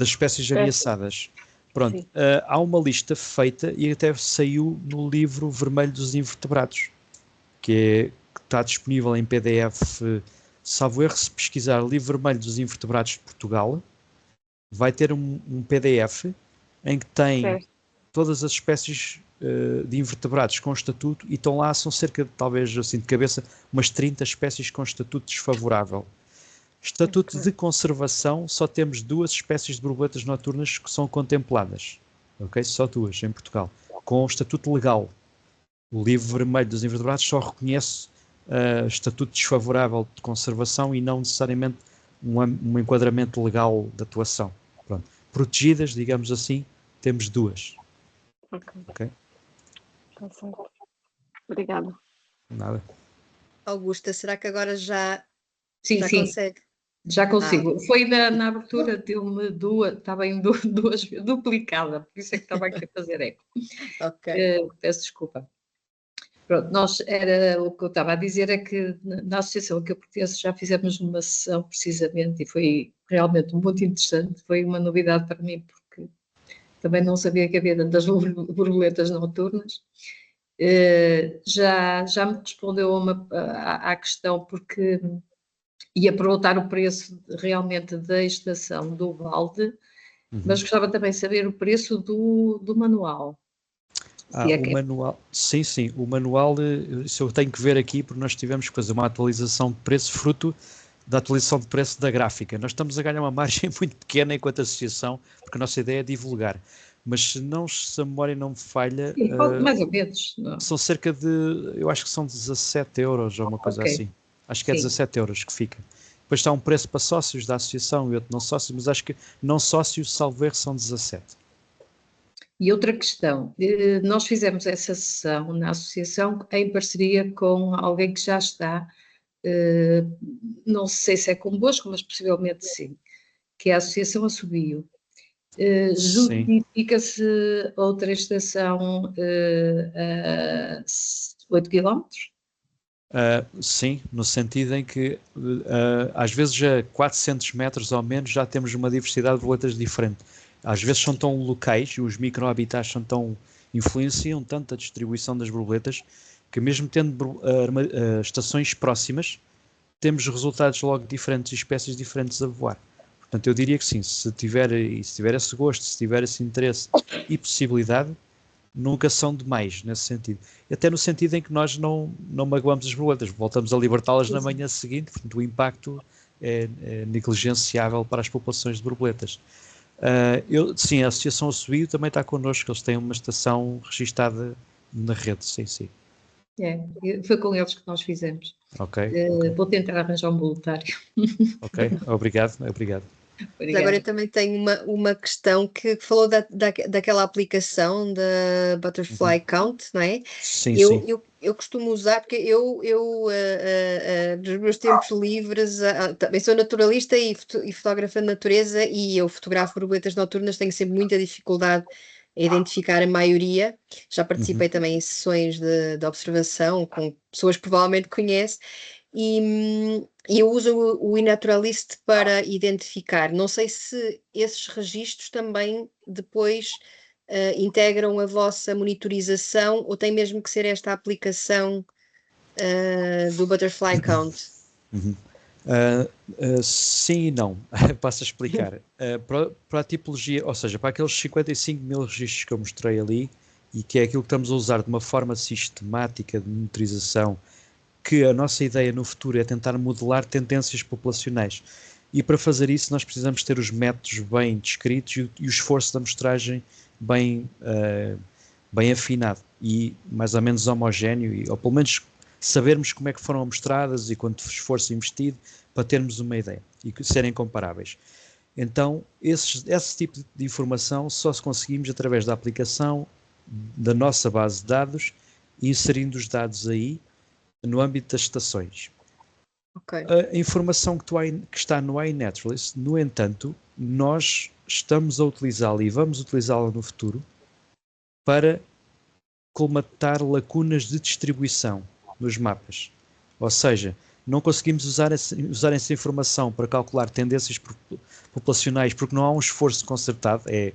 espécies ameaçadas. Pronto, há uma lista feita e até saiu no livro vermelho dos invertebrados, que está disponível em PDF, salvo erro, se pesquisar livro vermelho dos invertebrados de Portugal, vai ter um PDF em que tem todas as espécies de invertebrados com estatuto e estão lá, são cerca de, talvez assim de cabeça, umas 30 espécies com estatuto desfavorável. Estatuto Ok. de conservação, só temos 2 espécies de borboletas noturnas que são contempladas. Ok? Só 2 em Portugal. Com o estatuto legal. O livro vermelho dos invertebrados só reconhece estatuto desfavorável de conservação e não necessariamente um enquadramento legal de atuação. Pronto. Protegidas, digamos assim, temos 2. Ok, Ok? está certo. Obrigada. Nada. Augusta, será que agora já Sim, sim, consegue? já consigo. Foi na abertura, deu-me duas, está bem duas, duplicada, por isso é que estava aqui a fazer eco. Ok. Peço desculpa. Pronto, o que eu estava a dizer é que na associação a que eu pertenço já fizemos uma sessão precisamente e foi realmente muito interessante, foi uma novidade para mim porque também não sabia que havia tantas borboletas noturnas. Já me respondeu à questão porque ia perguntar o preço realmente da estação do balde, mas gostava também de saber o preço do manual. O manual, sim, o manual, isso eu tenho que ver aqui porque nós tivemos que fazer uma atualização de preço fruto da atualização de preço da gráfica. Nós estamos a ganhar uma margem muito pequena enquanto associação, porque a nossa ideia é divulgar. Mas se a memória não me falha, Sim, mais ou menos. Não. são cerca de, eu acho que são 17 euros ou uma coisa assim. Acho que é 17 euros que fica. Depois está um preço para sócios da associação e outro não sócios, mas acho que não sócios, salvo erro, são 17. E outra questão, nós fizemos essa sessão na associação em parceria com alguém que já está, não sei se é convosco, mas possivelmente sim, que é a Associação Assobio. Sim. Justifica-se outra estação a 8 km? Sim, no sentido em que às vezes a 400 metros ou menos já temos uma diversidade de borboletas diferente. Às vezes são tão locais e os microhabitats influenciam tanto a distribuição das borboletas que mesmo tendo estações próximas temos resultados logo diferentes e espécies diferentes a voar. Portanto, eu diria que sim, se tiver esse gosto, se tiver esse interesse e possibilidade, nunca são demais nesse sentido. Até no sentido em que nós não magoamos as borboletas, voltamos a libertá-las na manhã seguinte, portanto o impacto é negligenciável para as populações de borboletas. Sim, a Associação Assobio também está connosco, eles têm uma estação registada na rede, sim. Foi com eles que nós fizemos. Ok. Vou tentar arranjar um voluntário. Ok, obrigado. Mas agora eu também tenho uma questão que falou daquela aplicação da Butterfly Count, não é? Sim. Eu costumo usar, porque nos meus tempos livres, também sou naturalista e fotógrafa de natureza, e eu fotografo borboletas noturnas, tenho sempre muita dificuldade a identificar a maioria. Já participei também em sessões de observação com pessoas que provavelmente conhece. E eu uso o iNaturalist para identificar. Não sei se esses registros também depois integram a vossa monitorização ou tem mesmo que ser esta aplicação do Butterfly Count. Sim e não. Passo a explicar. Para a tipologia, ou seja, para aqueles 55 mil registros que eu mostrei ali, e que é aquilo que estamos a usar de uma forma sistemática de monitorização, que a nossa ideia no futuro é tentar modelar tendências populacionais. E para fazer isso nós precisamos ter os métodos bem descritos e o esforço da amostragem bem afinado e mais ou menos homogéneo, ou pelo menos sabermos como é que foram amostradas e quanto esforço investido para termos uma ideia e serem comparáveis. Então, esse tipo de informação só se conseguimos através da aplicação da nossa base de dados e inserindo os dados aí no âmbito das estações. Okay. A informação que está no iNaturalist, no entanto, nós estamos a utilizá-la e vamos utilizá-la no futuro para colmatar lacunas de distribuição nos mapas. Ou seja, não conseguimos usar essa informação para calcular tendências populacionais porque não há um esforço concertado. É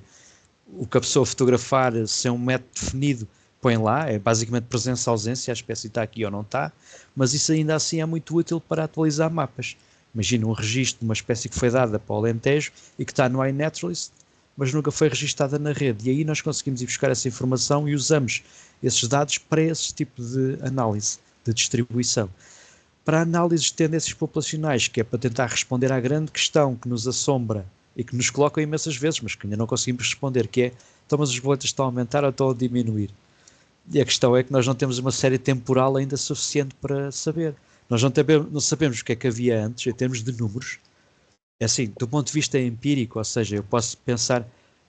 o que a pessoa fotografar, se é um método definido, põe lá, é basicamente presença-ausência, a espécie está aqui ou não está, mas isso ainda assim é muito útil para atualizar mapas. Imagina um registro de uma espécie que foi dada para o Alentejo e que está no iNaturalist, mas nunca foi registada na rede, e aí nós conseguimos ir buscar essa informação e usamos esses dados para esse tipo de análise de distribuição. para a análise de tendências populacionais, que é para tentar responder à grande questão que nos assombra e que nos coloca imensas vezes, mas que ainda não conseguimos responder, que é, então, mas as borboletas estão a aumentar ou estão a diminuir? E a questão é que nós não temos uma série temporal ainda suficiente para saber. Nós não sabemos o que é que havia antes, em termos de números. É assim, do ponto de vista empírico, ou seja, eu posso pensar,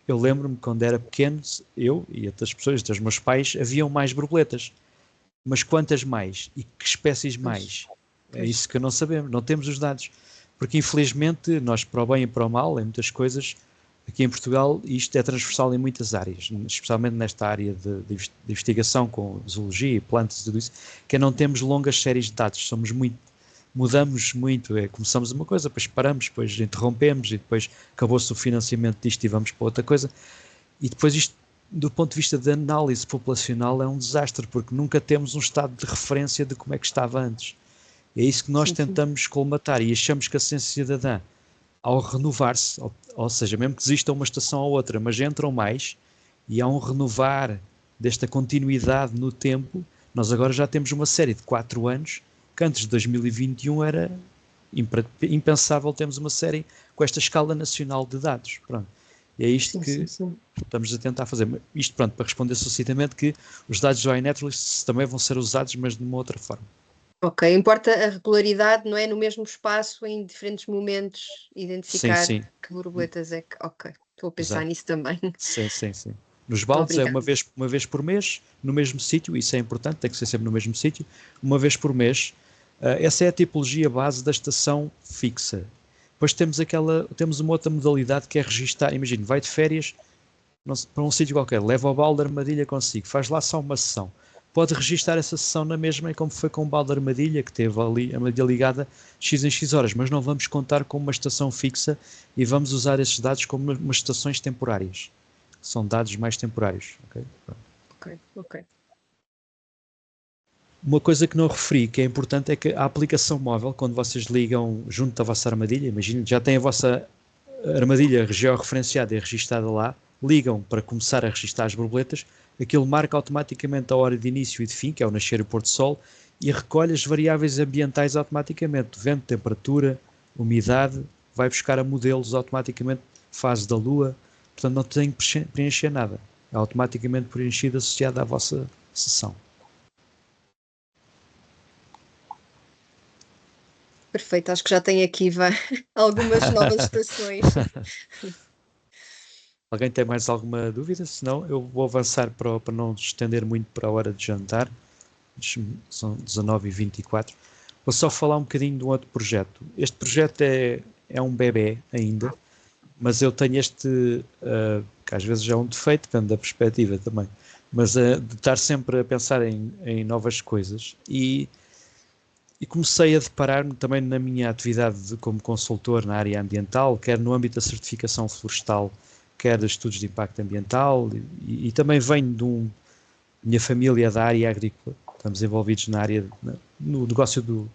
eu lembro-me quando era pequeno, eu e outras pessoas, os meus pais, haviam mais borboletas. Mas quantas mais? E que espécies mais? É isso que não sabemos, não temos os dados. Porque infelizmente nós, para o bem e para o mal, em muitas coisas, aqui em Portugal, isto é transversal em muitas áreas, especialmente nesta área de investigação com zoologia e plantas e tudo isso, que não temos longas séries de dados, mudamos muito, começamos uma coisa, depois paramos, depois interrompemos e depois acabou-se o financiamento disto e vamos para outra coisa. E depois isto, do ponto de vista de análise populacional, é um desastre, porque nunca temos um estado de referência de como é que estava antes. É isso que nós tentamos colmatar e achamos que a ciência cidadã, ao renovar-se, ou seja, mesmo que exista uma estação ou outra, mas entram mais e há um renovar desta continuidade no tempo, nós agora já temos uma série de 4 anos que antes de 2021 era impensável termos uma série com esta escala nacional de dados. Pronto. E é isto que estamos a tentar fazer. Isto, pronto, para responder sucintamente que os dados do iNaturalist também vão ser usados, mas de uma outra forma. Ok, importa a regularidade, não é? No mesmo espaço, em diferentes momentos, identificar que borboletas é que... Ok, estou a pensar nisso também. Sim. Nos baldes é uma vez por mês, no mesmo sítio, isso é importante, tem que ser sempre no mesmo sítio, uma vez por mês. Essa é a tipologia base da estação fixa. Depois temos uma outra modalidade que é registar. Imagina, vai de férias para um sítio qualquer, leva o balde de armadilha consigo, faz lá só uma sessão. Pode registar essa sessão na mesma, como foi com o balde de armadilha, que teve ali a armadilha ligada X em X horas, mas não vamos contar como uma estação fixa e vamos usar esses dados como umas estações temporárias. São dados mais temporários. Ok. Uma coisa que não referi, que é importante, é que a aplicação móvel, quando vocês ligam junto da vossa armadilha, imaginem, já tem a vossa armadilha georreferenciada e registada lá, ligam para começar a registar as borboletas, aquilo marca automaticamente a hora de início e de fim, que é o nascer e o pôr do sol, e recolhe as variáveis ambientais automaticamente, vento, temperatura, umidade, vai buscar a modelos automaticamente, fase da lua, portanto não tem que preencher nada, é automaticamente preenchido associado à vossa sessão. Perfeito, acho que já tem aqui algumas novas estações. Alguém tem mais alguma dúvida? Se não, eu vou avançar para não estender muito para a hora de jantar. São 19h24. Vou só falar um bocadinho de um outro projeto. Este projeto é um bebé ainda, mas eu tenho que às vezes é um defeito, depende da perspectiva também, mas de estar sempre a pensar em novas coisas e comecei a deparar-me também na minha atividade como consultor na área ambiental, quer no âmbito da certificação florestal, quer de estudos de impacto ambiental e também venho minha família da área agrícola, estamos envolvidos na área, no negócio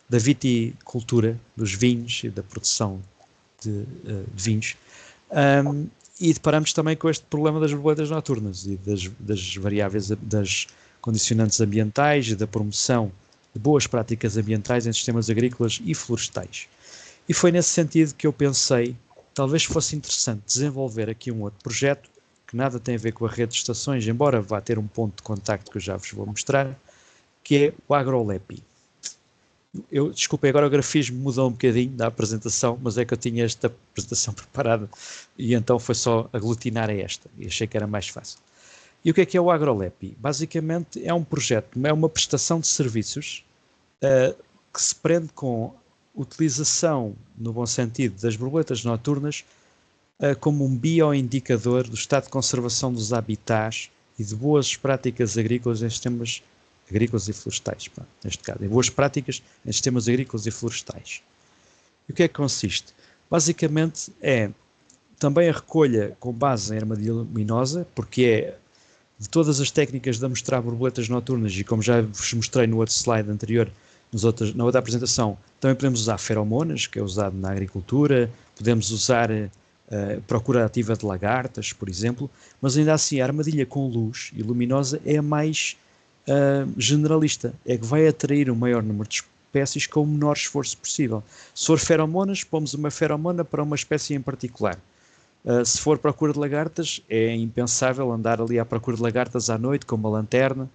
da viticultura, dos vinhos e da produção de vinhos, e deparamos também com este problema das borboletas noturnas e das variáveis, das condicionantes ambientais e da promoção de boas práticas ambientais em sistemas agrícolas e florestais. E foi nesse sentido que eu pensei, talvez fosse interessante desenvolver aqui um outro projeto, que nada tem a ver com a rede de estações, embora vá ter um ponto de contacto que eu já vos vou mostrar, que é o AgroLepi. Desculpem, agora o grafismo mudou um bocadinho da apresentação, mas é que eu tinha esta apresentação preparada e então foi só aglutinar a esta, e achei que era mais fácil. E o que é o AgroLepi? Basicamente é um projeto, é uma prestação de serviços que se prende com utilização, no bom sentido, das borboletas noturnas como um bioindicador do estado de conservação dos habitats e de boas práticas agrícolas em sistemas agrícolas e florestais, neste caso, em boas práticas em sistemas agrícolas e florestais. E o que é que consiste? Basicamente é também a recolha com base em armadilha luminosa, porque é de todas as técnicas de mostrar borboletas noturnas, e como já vos mostrei no outro slide anterior, na outra apresentação, também podemos usar feromonas, que é usado na agricultura, podemos usar procura ativa de lagartas, por exemplo, mas ainda assim a armadilha com luz e luminosa é a mais generalista, é que vai atrair um maior número de espécies com o menor esforço possível. Se for feromonas, pomos uma feromona para uma espécie em particular. Se for procura de lagartas, é impensável andar ali à procura de lagartas à noite com uma lanterna.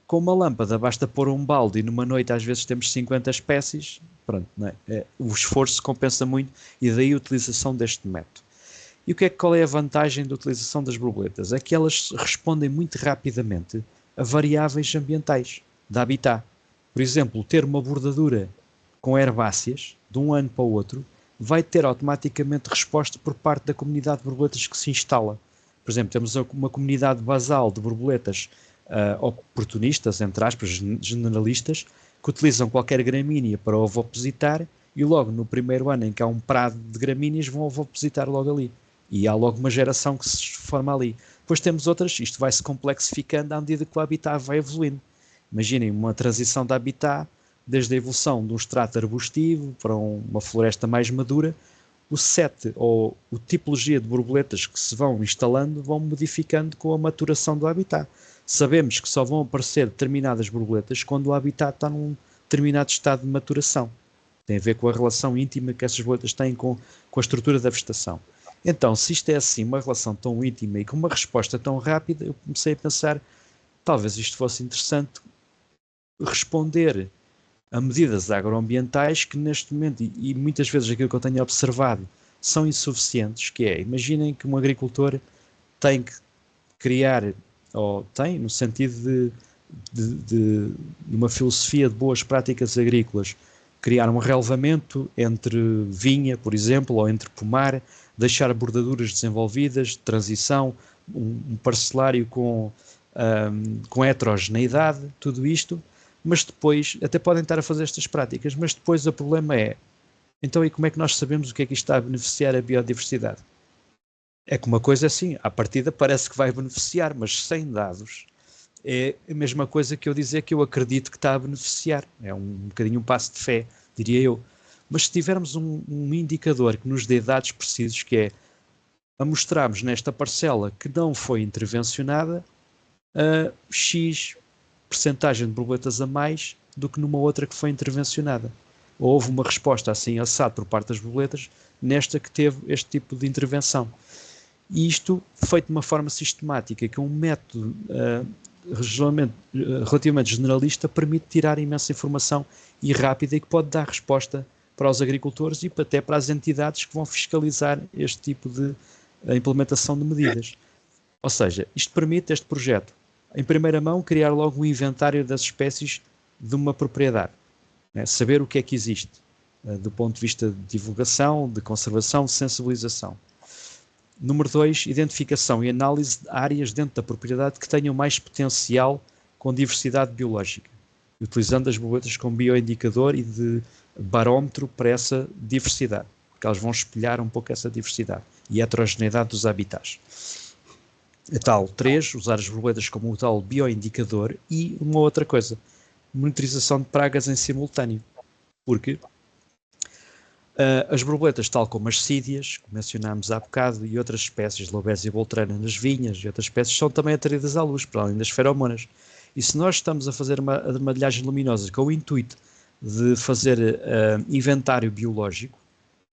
Com uma lâmpada basta pôr um balde e numa noite às vezes temos 50 espécies. Pronto, não é? O esforço compensa muito e daí a utilização deste método. E qual é a vantagem da utilização das borboletas? É que elas respondem muito rapidamente a variáveis ambientais de habitat. Por exemplo, ter uma bordadura com herbáceas de um ano para o outro vai ter automaticamente resposta por parte da comunidade de borboletas que se instala. Por exemplo, temos uma comunidade basal de borboletas oportunistas, entre aspas, generalistas, que utilizam qualquer gramínea para ovopositar e logo no primeiro ano em que há um prado de gramíneas vão ovopositar logo ali. E há logo uma geração que se forma ali. Depois temos outras, isto vai se complexificando à medida que o habitat vai evoluindo. Imaginem uma transição de habitat, desde a evolução de um extrato arbustivo para uma floresta mais madura, o set ou a tipologia de borboletas que se vão instalando vão modificando com a maturação do habitat. Sabemos que só vão aparecer determinadas borboletas quando o habitat está num determinado estado de maturação. Tem a ver com a relação íntima que essas borboletas têm com a estrutura da vegetação. Então, se isto é assim, uma relação tão íntima e com uma resposta tão rápida, eu comecei a pensar, talvez isto fosse interessante responder a medidas agroambientais que neste momento, e muitas vezes aquilo que eu tenho observado, são insuficientes, que é, imaginem que um agricultor tem que criar, ou tem, no sentido de uma filosofia de boas práticas agrícolas, criar um relevamento entre vinha, por exemplo, ou entre pomar, deixar bordaduras desenvolvidas, de transição, um parcelário com heterogeneidade, tudo isto, mas depois, até podem estar a fazer estas práticas, mas depois o problema é, então e como é que nós sabemos o que é que isto está a beneficiar a biodiversidade? É que uma coisa assim, à partida parece que vai beneficiar, mas sem dados é a mesma coisa que eu dizer que eu acredito que está a beneficiar. É um bocadinho um passo de fé, diria eu. Mas se tivermos um indicador que nos dê dados precisos, que é a mostrarmos nesta parcela que não foi intervencionada a X percentagem de borboletas a mais do que numa outra que foi intervencionada. Ou houve uma resposta assim assado por parte das borboletas nesta que teve este tipo de intervenção. E isto feito de uma forma sistemática, que é um método relativamente generalista, permite tirar imensa informação e rápida e que pode dar resposta para os agricultores e até para as entidades que vão fiscalizar este tipo de implementação de medidas. Ou seja, isto permite este projeto, em primeira mão, criar logo um inventário das espécies de uma propriedade. Né? Saber o que é que existe, do ponto de vista de divulgação, de conservação, de sensibilização. Número 2, identificação e análise de áreas dentro da propriedade que tenham mais potencial com diversidade biológica, utilizando as borboletas como bioindicador e de barómetro para essa diversidade, porque elas vão espelhar um pouco essa diversidade e a heterogeneidade dos habitats. A tal 3, usar as borboletas como um tal bioindicador e uma outra coisa, monitorização de pragas em simultâneo, porque as borboletas, tal como as sídeas, que mencionámos há bocado, e outras espécies, Lobesia boltrana nas vinhas e outras espécies, são também atraídas à luz, para além das feromonas. E se nós estamos a fazer uma armadilhagem luminosa com o intuito de fazer inventário biológico,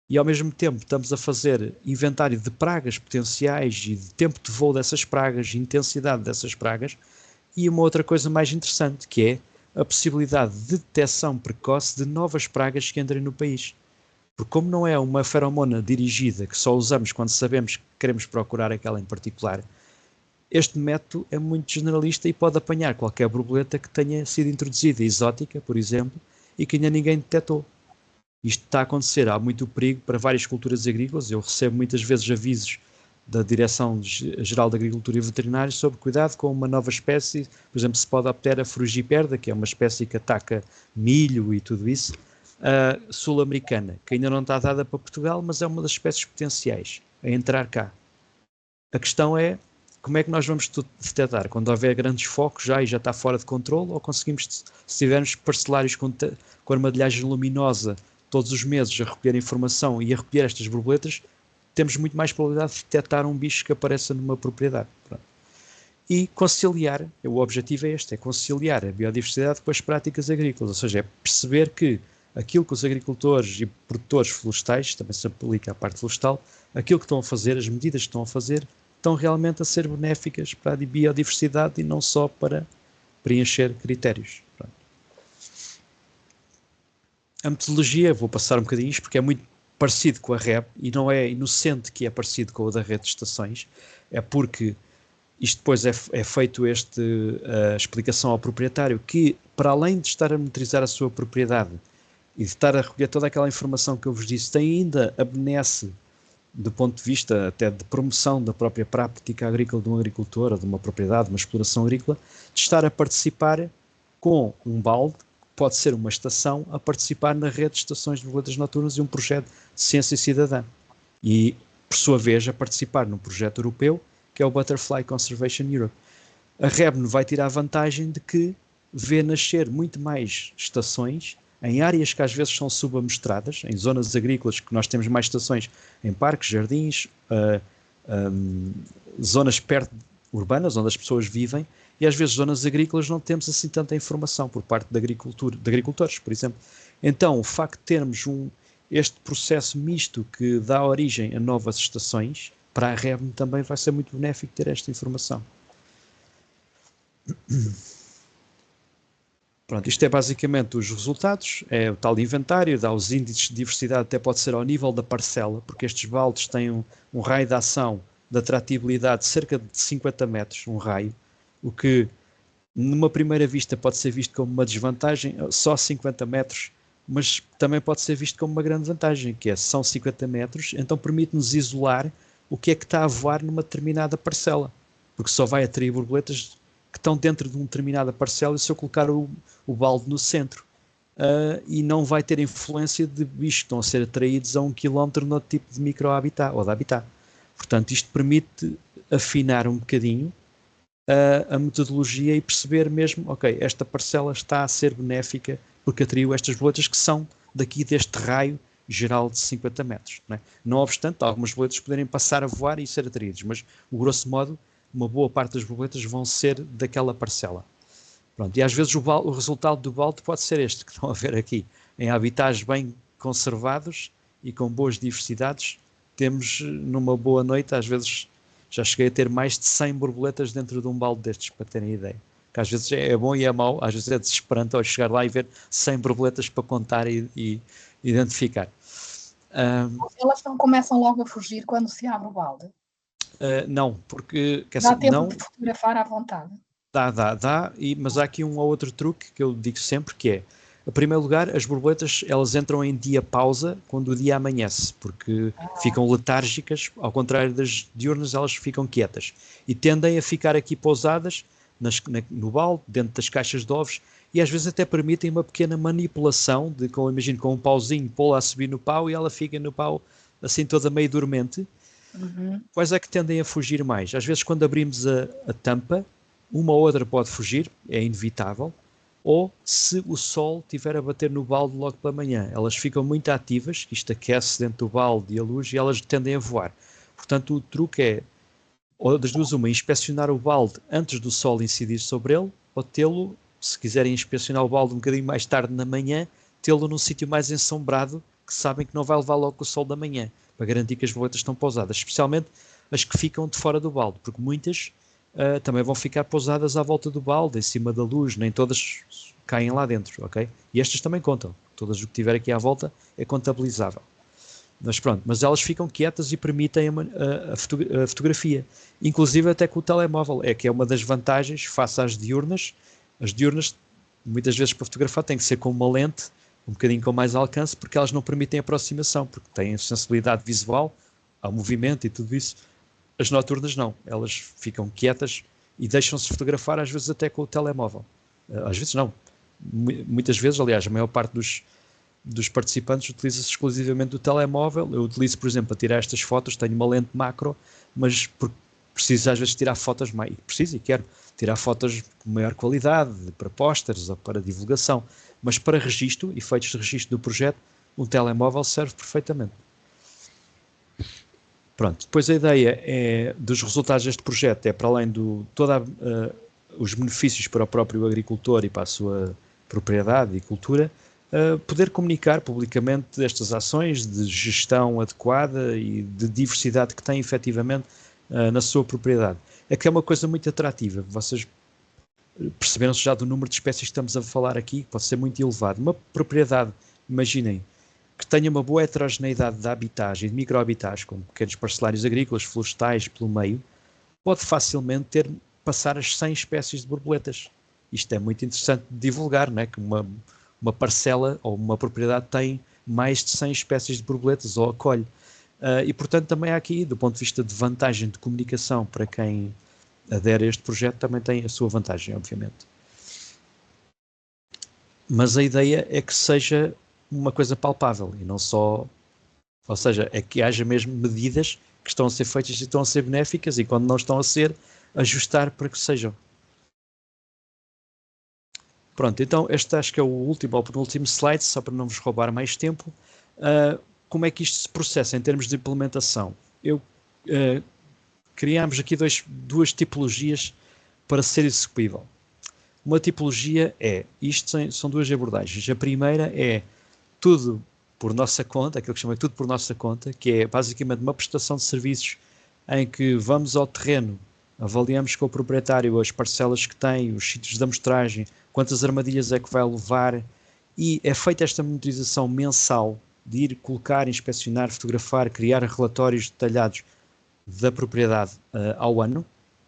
e ao mesmo tempo estamos a fazer inventário de pragas potenciais e de tempo de voo dessas pragas, intensidade dessas pragas, e uma outra coisa mais interessante, que é a possibilidade de detecção precoce de novas pragas que entrem no país. Porque como não é uma feromona dirigida que só usamos quando sabemos que queremos procurar aquela em particular, este método é muito generalista e pode apanhar qualquer borboleta que tenha sido introduzida exótica, por exemplo, e que ainda ninguém detectou. Isto está a acontecer, há muito perigo para várias culturas agrícolas. Eu recebo muitas vezes avisos da Direção-Geral de Agricultura e Veterinária sobre cuidado com uma nova espécie, por exemplo, se pode obter a frugiperda, que é uma espécie que ataca milho e tudo isso, sul-americana, que ainda não está dada para Portugal, mas é uma das espécies potenciais a entrar cá. A questão é, como é que nós vamos detectar? Quando houver grandes focos já e já está fora de controle, ou conseguimos, se tivermos parcelários com armadilhagem luminosa todos os meses a recolher informação e a recolher estas borboletas, temos muito mais probabilidade de detectar um bicho que apareça numa propriedade. Pronto. e conciliar, o objetivo é este, é conciliar a biodiversidade com as práticas agrícolas, ou seja, é perceber que aquilo que os agricultores e produtores florestais, também se aplica à parte florestal, aquilo que estão a fazer, as medidas que estão a fazer, estão realmente a ser benéficas para a biodiversidade e não só para preencher critérios. Pronto. A metodologia, vou passar um bocadinho isto, porque é muito parecido com a REB e não é inocente que é parecido com o da rede de estações, é porque isto depois é feito a explicação ao proprietário que, para além de estar a monitorizar a sua propriedade e de estar a recolher toda aquela informação que eu vos disse, tem ainda a benesse do ponto de vista até de promoção da própria prática agrícola de um agricultor ou de uma propriedade, de uma exploração agrícola, de estar a participar com um balde, pode ser uma estação, a participar na rede de estações de borboletas noturnas e um projeto de ciência cidadã. E, por sua vez, a participar num projeto europeu, que é o Butterfly Conservation Europe. A REBN vai tirar a vantagem de que vê nascer muito mais estações em áreas que às vezes são subamostradas, em zonas agrícolas que nós temos mais estações em parques, jardins, zonas perto urbanas onde as pessoas vivem, e às vezes zonas agrícolas não temos assim tanta informação por parte de agricultores, por exemplo. Então, o facto de termos este processo misto que dá origem a novas estações, para a REBN também vai ser muito benéfico ter esta informação. Pronto, isto é basicamente os resultados, é o tal inventário, dá os índices de diversidade, até pode ser ao nível da parcela, porque estes baldes têm um raio de ação de atratibilidade de cerca de 50 metros, um raio, o que numa primeira vista pode ser visto como uma desvantagem, só 50 metros, mas também pode ser visto como uma grande vantagem, que são 50 metros, então permite-nos isolar o que é que está a voar numa determinada parcela, porque só vai atrair borboletas que estão dentro de uma determinada parcela e se eu colocar o balde no centro, e não vai ter influência de bichos que estão a ser atraídos a 1 km no tipo de microhabitat ou de habitat. Portanto, isto permite afinar um bocadinho a metodologia e perceber mesmo, ok, esta parcela está a ser benéfica porque atraiu estas borboletas que são daqui deste raio geral de 50 metros. Não obstante, algumas borboletas poderem passar a voar e ser atraídas, mas, o grosso modo, uma boa parte das borboletas vão ser daquela parcela. Pronto, e às vezes o resultado do balde pode ser este, que estão a ver aqui. Em habitats bem conservados e com boas diversidades, temos numa boa noite, às vezes já cheguei a ter mais de 100 borboletas dentro de um balde destes, para terem ideia. Que às vezes é bom e é mau, às vezes é desesperante ao chegar lá e ver 100 borboletas para contar e identificar. Elas não começam logo a fugir quando se abre o balde? Não, porque... Dá tempo de fotografar à vontade? Dá, mas há aqui um ou outro truque que eu digo sempre, que é, em primeiro lugar, as borboletas, elas entram em dia pausa quando o dia amanhece, porque ficam letárgicas, ao contrário das diurnas, elas ficam quietas, e tendem a ficar aqui pousadas no balde, dentro das caixas de ovos, e às vezes até permitem uma pequena manipulação, imagino com um pauzinho, pô-la a subir no pau, e ela fica no pau assim toda meio dormente. Quais é que tendem a fugir mais? Às vezes quando abrimos a tampa, uma ou outra pode fugir, é inevitável, ou se o sol estiver a bater no balde logo pela manhã, elas ficam muito ativas, isto aquece dentro do balde e a luz, e elas tendem a voar. Portanto, o truque é, ou das duas uma, inspecionar o balde antes do sol incidir sobre ele, ou tê-lo, se quiserem inspecionar o balde um bocadinho mais tarde na manhã, tê-lo num sítio mais ensombrado, que sabem que não vai levar logo o sol da manhã, para garantir que as borboletas estão pousadas, especialmente as que ficam de fora do balde, porque muitas também vão ficar pousadas à volta do balde, em cima da luz, nem todas caem lá dentro, ok? E estas também contam, todas o que tiver aqui à volta é contabilizável. Mas pronto, mas elas ficam quietas e permitem a fotografia, inclusive até com o telemóvel, que é uma das vantagens face às diurnas. As diurnas, muitas vezes para fotografar, tem que ser com uma lente, um bocadinho com mais alcance, porque elas não permitem aproximação, porque têm sensibilidade visual ao movimento e tudo isso. As noturnas não, elas ficam quietas e deixam-se fotografar às vezes até com o telemóvel. Às vezes não, muitas vezes, aliás, a maior parte dos participantes utiliza-se exclusivamente o telemóvel. Eu utilizo, por exemplo, para tirar estas fotos, tenho uma lente macro, mas preciso às vezes tirar fotos mais, preciso e quero tirar fotos com maior qualidade, para pósteres ou para divulgação, mas para registro, efeitos de registro do projeto, um telemóvel serve perfeitamente. Pronto, depois a ideia dos resultados deste projeto é para além de os benefícios para o próprio agricultor e para a sua propriedade e cultura, poder comunicar publicamente estas ações de gestão adequada e de diversidade que tem efetivamente na sua propriedade. É que é uma coisa muito atrativa. Vocês perceberam-se já do número de espécies que estamos a falar aqui, pode ser muito elevado. Uma propriedade, imaginem, que tenha uma boa heterogeneidade de habitats e de microhabitats, como pequenos parcelários agrícolas, florestais, pelo meio, pode facilmente passar as 100 espécies de borboletas. Isto é muito interessante de divulgar, não é? Que uma parcela ou uma propriedade tem mais de 100 espécies de borboletas ou acolhe. E, portanto, também há aqui, do ponto de vista de vantagem de comunicação para quem adere a este projeto, também tem a sua vantagem, obviamente. Mas a ideia é que seja uma coisa palpável e não só... Ou seja, é que haja mesmo medidas que estão a ser feitas e estão a ser benéficas e quando não estão a ser, ajustar para que sejam. Pronto, então este acho que é o último ou penúltimo slide, só para não vos roubar mais tempo. Como é que isto se processa em termos de implementação? Criámos aqui duas tipologias para ser execuível. Uma tipologia são duas abordagens. A primeira é tudo por nossa conta, aquilo que chama tudo por nossa conta, que é basicamente uma prestação de serviços em que vamos ao terreno, avaliamos com o proprietário as parcelas que tem, os sítios de amostragem, quantas armadilhas é que vai levar, e é feita esta monitorização mensal de ir colocar, inspecionar, fotografar, criar relatórios detalhados da propriedade ao ano.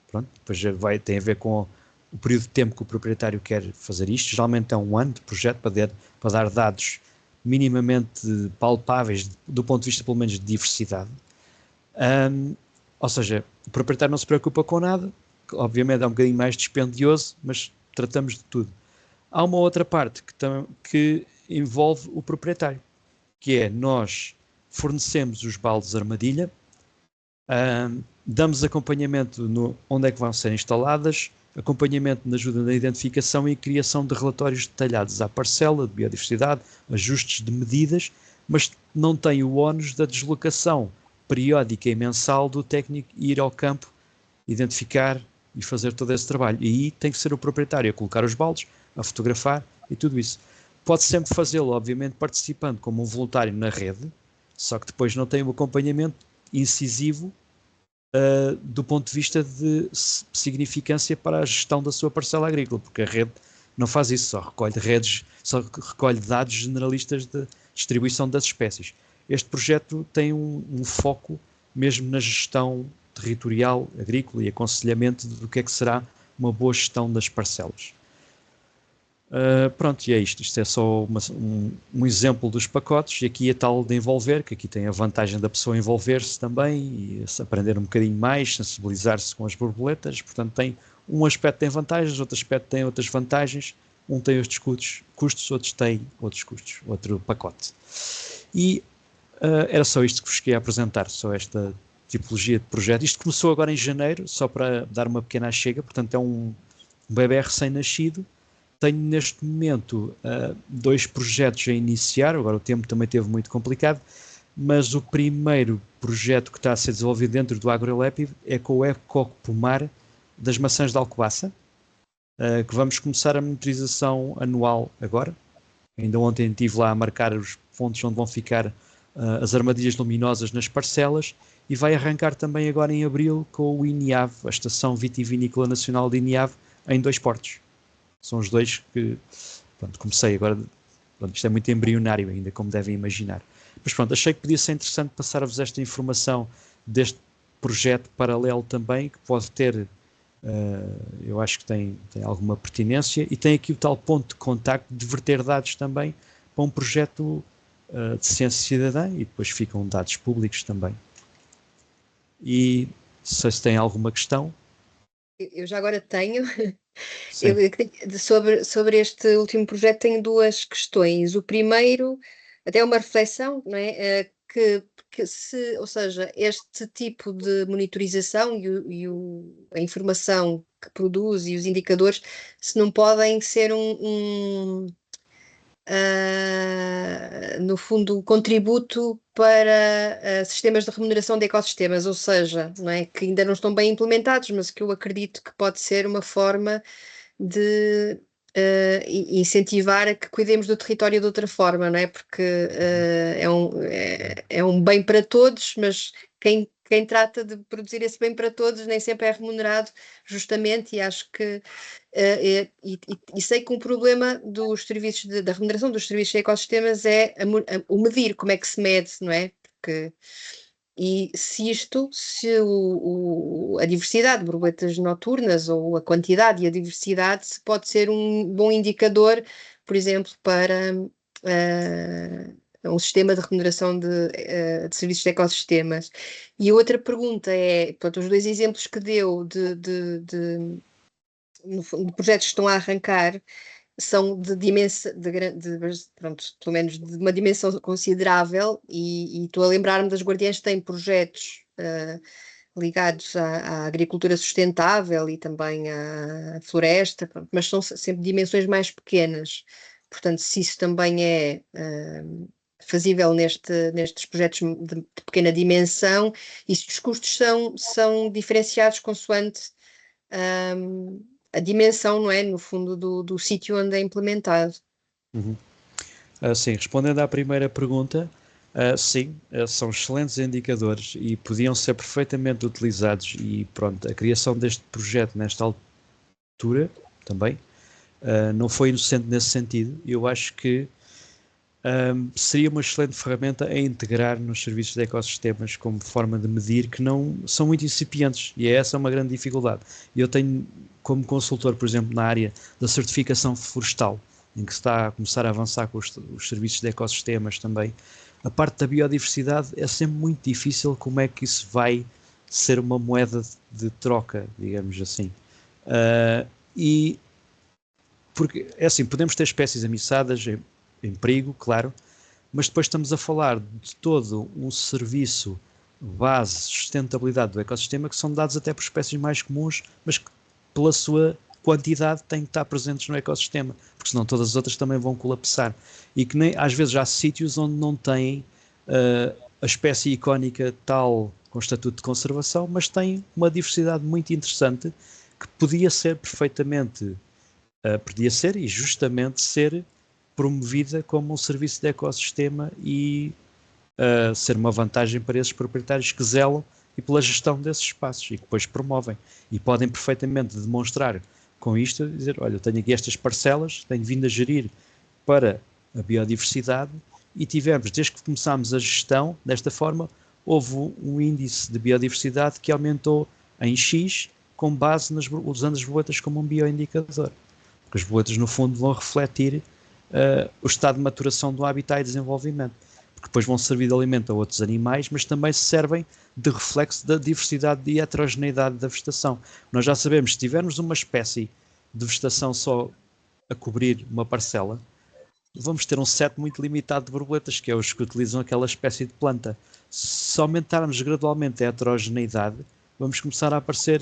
Pronto, depois tem a ver com o período de tempo que o proprietário quer fazer isto. Geralmente é um ano de projeto para dar dados minimamente palpáveis do ponto de vista pelo menos de diversidade. Ou seja, o proprietário não se preocupa com nada, obviamente é um bocadinho mais dispendioso, mas tratamos de tudo. Há uma outra parte que envolve o proprietário, que é nós fornecemos os baldes de armadilha, damos acompanhamento onde é que vão ser instaladas, acompanhamento na ajuda na identificação e criação de relatórios detalhados à parcela, de biodiversidade, ajustes de medidas, mas não tem o ónus da deslocação periódica e mensal do técnico ir ao campo, identificar e fazer todo esse trabalho. E aí tem que ser o proprietário a colocar os baldes, a fotografar e tudo isso. Pode sempre fazê-lo, obviamente, participando como um voluntário na rede, só que depois não tem um acompanhamento incisivo do ponto de vista de significância para a gestão da sua parcela agrícola, porque a rede não faz isso, só recolhe dados generalistas de distribuição das espécies. Este projeto tem um foco mesmo na gestão territorial, agrícola e aconselhamento do que é que será uma boa gestão das parcelas. Pronto, e é isto. Isto é só um exemplo dos pacotes, e aqui a tal de envolver, que aqui tem a vantagem da pessoa envolver-se também e aprender um bocadinho mais, sensibilizar-se com as borboletas. Portanto, tem um aspecto tem vantagens, outro aspecto tem outras vantagens, um tem estes custos, outros têm outros custos, outro pacote. E era só isto que vos queria apresentar, só esta tipologia de projeto. Isto começou agora em janeiro, só para dar uma pequena chega, portanto é um bebé recém-nascido. Tenho neste momento 2 projetos a iniciar, agora o tempo também esteve muito complicado, mas o primeiro projeto que está a ser desenvolvido dentro do AgroLab é com o Ecopomar das maçãs de Alcobaça, que vamos começar a monitorização anual agora. Ainda ontem estive lá a marcar os pontos onde vão ficar as armadilhas luminosas nas parcelas, e vai arrancar também agora em abril com o INIAV, a Estação Vitivinícola Nacional de INIAV, em 2 portos. São os 2 que, pronto, comecei agora, pronto, isto é muito embrionário ainda, como devem imaginar. Mas pronto, achei que podia ser interessante passar-vos esta informação deste projeto paralelo também, que pode ter, eu acho que tem alguma pertinência, e tem aqui o tal ponto de contacto de verter dados também para um projeto de ciência cidadã, e depois ficam dados públicos também. E não sei se tem alguma questão. Eu já agora tenho... Sobre este último projeto tenho 2 questões. O primeiro, até é uma reflexão, não é? Ou seja, este tipo de monitorização a informação que produz e os indicadores, se não podem ser no fundo, contributo para sistemas de remuneração de ecossistemas, ou seja, não é, que ainda não estão bem implementados, mas que eu acredito que pode ser uma forma de incentivar a que cuidemos do território de outra forma, não é? Porque é um bem para todos, mas quem trata de produzir esse bem para todos nem sempre é remunerado justamente, e acho que e sei que um problema dos serviços da remuneração dos serviços de ecossistemas é o medir, como é que se mede, não é? Porque e se a diversidade de borboletas noturnas ou a quantidade e a diversidade pode ser um bom indicador, por exemplo, para um sistema de remuneração de serviços de ecossistemas. E a outra pergunta é, portanto, os dois exemplos que deu de projetos que estão a arrancar são de dimensão, pronto, pelo menos de uma dimensão considerável, e estou a lembrar-me das Guardiãs que têm projetos ligados à agricultura sustentável e também à floresta, pronto, mas são sempre dimensões mais pequenas. Portanto, se isso também é fazível nestes projetos de pequena dimensão, e se os custos são diferenciados consoante a dimensão, não é? No fundo, do sítio onde é implementado. Sim, respondendo à primeira pergunta, sim, são excelentes indicadores e podiam ser perfeitamente utilizados, e pronto, a criação deste projeto nesta altura também não foi inocente nesse sentido. Eu acho que seria uma excelente ferramenta a integrar nos serviços de ecossistemas como forma de medir, que não são muito incipientes, e essa é uma grande dificuldade. Eu tenho, como consultor, por exemplo, na área da certificação florestal, em que se está a começar a avançar com os serviços de ecossistemas também, a parte da biodiversidade é sempre muito difícil como é que isso vai ser uma moeda de troca, digamos assim. E porque, é assim, podemos ter espécies ameaçadas em perigo, claro, mas depois estamos a falar de todo um serviço base, sustentabilidade do ecossistema, que são dados até por espécies mais comuns, mas que pela sua quantidade têm que estar presentes no ecossistema, porque senão todas as outras também vão colapsar. E que nem, às vezes há sítios onde não têm a espécie icónica tal com estatuto de conservação, mas tem uma diversidade muito interessante que podia ser perfeitamente, podia ser e justamente ser promovida como um serviço de ecossistema e ser uma vantagem para esses proprietários que zelam e pela gestão desses espaços e que depois promovem. E podem perfeitamente demonstrar com isto, dizer, olha, eu tenho aqui estas parcelas, tenho vindo a gerir para a biodiversidade, e tivemos, desde que começámos a gestão, desta forma, houve um índice de biodiversidade que aumentou em X, com base usando as borboletas como um bioindicador. Porque as borboletas, no fundo, vão refletir o estado de maturação do habitat e desenvolvimento, porque depois vão servir de alimento a outros animais, mas também servem de reflexo da diversidade e heterogeneidade da vegetação. Nós já sabemos, se tivermos uma espécie de vegetação só a cobrir uma parcela, vamos ter um set muito limitado de borboletas, que é os que utilizam aquela espécie de planta. Se aumentarmos gradualmente a heterogeneidade, vamos começar a aparecer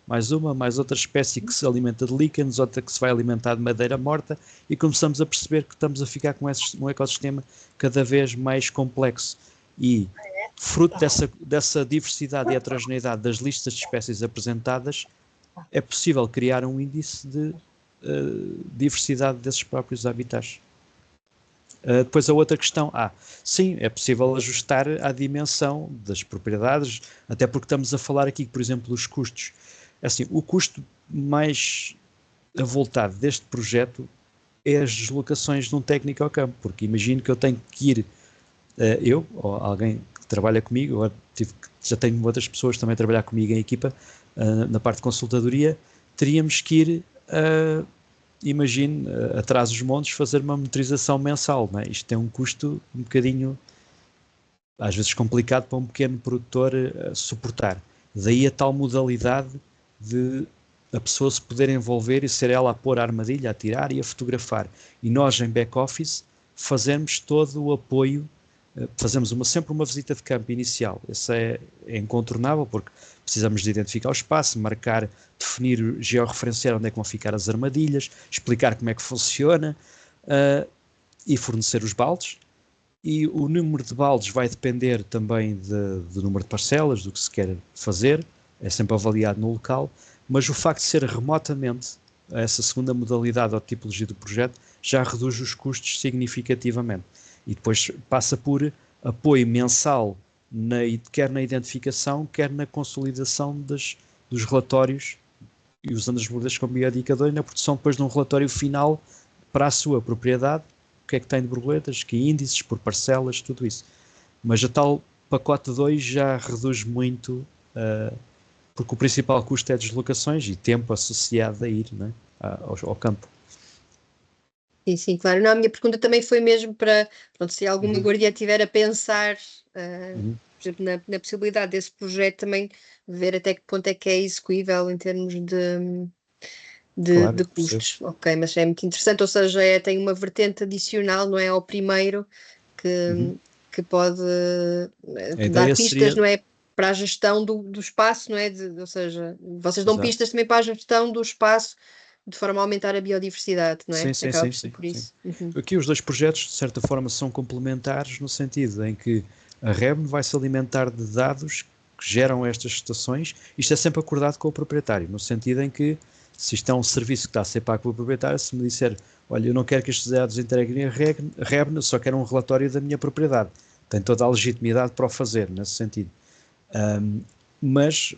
mais outra espécie que se alimenta de líquenes, outra que se vai alimentar de madeira morta, e começamos a perceber que estamos a ficar com um ecossistema cada vez mais complexo. E, fruto dessa diversidade e heterogeneidade das listas de espécies apresentadas, é possível criar um índice de diversidade desses próprios habitats. Depois a outra questão, sim, é possível ajustar à dimensão das propriedades, até porque estamos a falar aqui, por exemplo, dos custos. Assim, o custo mais avultado deste projeto é as deslocações de um técnico ao campo, porque imagino que eu tenho que ir, eu ou alguém que trabalha comigo, já tenho outras pessoas também a trabalhar comigo em equipa, na parte de consultadoria, teríamos que ir, imagino, atrás dos montes, fazer uma monitorização mensal, não é? Isto tem um custo um bocadinho, às vezes complicado para um pequeno produtor suportar. Daí a tal modalidade de a pessoa se poder envolver e ser ela a pôr a armadilha, a tirar e a fotografar. E nós, em back-office, fazemos todo o apoio, fazemos sempre uma visita de campo inicial. Essa é incontornável, porque precisamos de identificar o espaço, marcar, definir, georreferenciar onde é que vão ficar as armadilhas, explicar como é que funciona, e fornecer os baldes. E o número de baldes vai depender também do número de parcelas, do que se quer fazer, é sempre avaliado no local, mas o facto de ser remotamente, essa segunda modalidade ou tipologia do projeto, já reduz os custos significativamente. E depois passa por apoio mensal, quer na identificação, quer na consolidação dos relatórios, e usando as borboletas como bioindicador, e na produção depois de um relatório final para a sua propriedade, o que é que tem de borboletas, que índices, por parcelas, tudo isso. Mas a tal pacote 2 já reduz muito, porque o principal custo é deslocações e tempo associado a ir, né, ao campo. Sim, claro. Não, a minha pergunta também foi mesmo para, pronto, se alguma guardia estiver a pensar, por exemplo, na possibilidade desse projeto também, ver até que ponto é que é execuível em termos de custos. Ok, mas é muito interessante, ou seja, tem uma vertente adicional, não é, ao primeiro, que pode dar pistas, não é, para a gestão do espaço, não é, ou seja, vocês dão pistas também para a gestão do espaço, de forma a aumentar a biodiversidade, não é? Sim. Por isso. Aqui os dois projetos, de certa forma, são complementares no sentido em que a REBN vai se alimentar de dados que geram estas estações. Isto é sempre acordado com o proprietário, no sentido em que, se isto é um serviço que está a ser pago pelo proprietário, se me disser, olha, eu não quero que estes dados entreguem a REBN, eu só quero um relatório da minha propriedade. Tem toda a legitimidade para o fazer, nesse sentido. Mas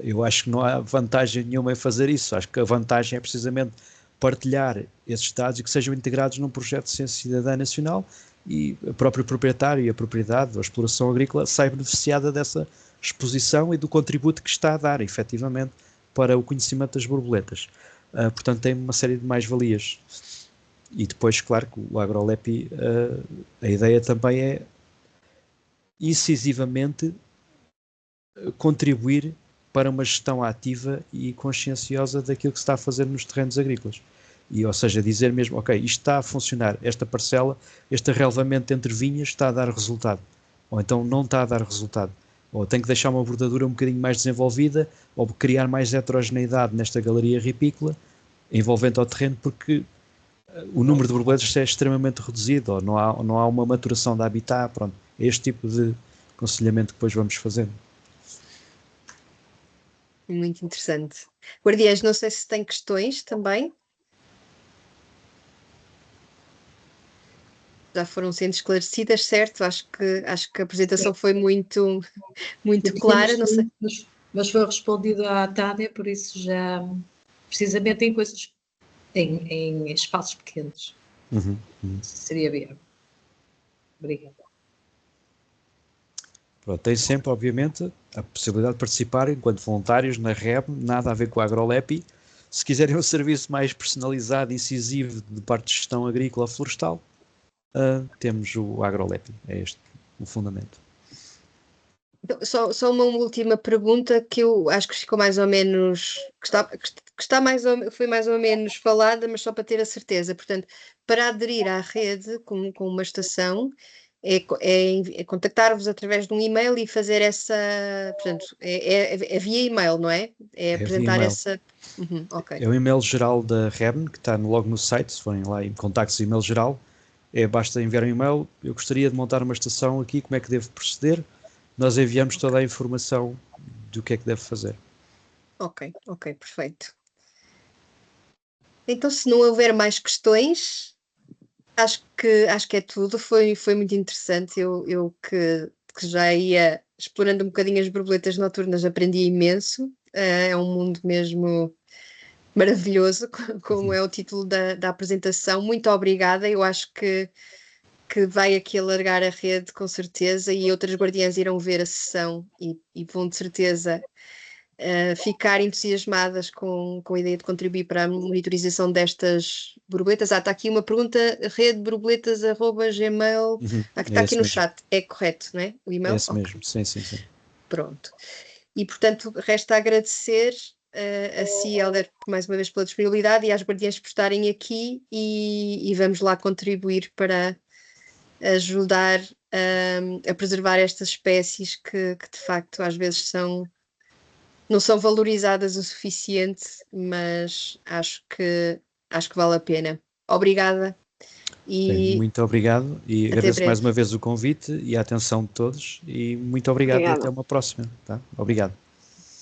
eu acho que não há vantagem nenhuma em fazer isso. Acho que a vantagem é precisamente partilhar esses dados e que sejam integrados num projeto de ciência cidadã nacional, e o próprio proprietário e a propriedade, a exploração agrícola, sai beneficiada dessa exposição e do contributo que está a dar, efetivamente, para o conhecimento das borboletas. Portanto, tem uma série de mais-valias. E depois, claro, que o AgroLepi, a ideia também é incisivamente contribuir para uma gestão ativa e conscienciosa daquilo que se está a fazer nos terrenos agrícolas. E, ou seja, dizer mesmo, ok, isto está a funcionar, esta parcela, este arrelvamento entre vinhas está a dar resultado, ou então não está a dar resultado, ou tem que deixar uma bordadura um bocadinho mais desenvolvida, ou criar mais heterogeneidade nesta galeria ripícola, envolvente ao terreno, porque o número de borboletas é extremamente reduzido, ou não há uma maturação da habitat, pronto. É este tipo de aconselhamento que depois vamos fazendo. Muito interessante. Guardiães, não sei se tem questões também. Já foram sendo esclarecidas, certo? Acho que a apresentação foi muito clara. Não sei. Mas foi respondido à Tânia, por isso já, precisamente em coisas, em espaços pequenos. Seria viável. Obrigada. Pronto, tem sempre, obviamente, a possibilidade de participar enquanto voluntários na REB, nada a ver com a AgroLepi. Se quiserem um serviço mais personalizado e incisivo de parte de gestão agrícola florestal, temos o AgroLepi, é este o fundamento. Então, só uma última pergunta que eu acho que ficou mais ou menos, foi mais ou menos falada, mas só para ter a certeza. Portanto, para aderir à rede com uma estação, é contactar-vos através de um e-mail e fazer essa, portanto, é via e-mail, não é? É apresentar essa. Ok. É o e-mail geral da REBN, que está logo no site, se forem lá em contactos e-mail geral, basta enviar um e-mail, eu gostaria de montar uma estação aqui, como é que devo proceder? Nós enviamos toda a informação do que é que deve fazer. Ok, perfeito. Então, se não houver mais questões, acho que é tudo. Foi muito interessante. Eu que já ia explorando um bocadinho as borboletas noturnas, aprendi imenso. É um mundo mesmo maravilhoso, como é o título da apresentação. Muito obrigada. Eu acho que vai aqui alargar a rede, com certeza, e outras guardiãs irão ver a sessão e vão de certeza ficar entusiasmadas com a ideia de contribuir para a monitorização destas borboletas. Está aqui uma pergunta, redeborboletas@gmail, que está aqui no chat, é correto, não é? O e-mail? É esse mesmo, sim. Pronto. E, portanto, resta agradecer a si, Helder, mais uma vez pela disponibilidade, e às guardiãs por estarem aqui, e vamos lá contribuir para ajudar a preservar estas espécies que de facto às vezes não são valorizadas o suficiente, mas acho que vale a pena. Obrigada. E muito obrigado e até agradeço mais breve. uma vez o convite e a atenção de todos e muito obrigado e Obrigada. até uma próxima, tá? Obrigado.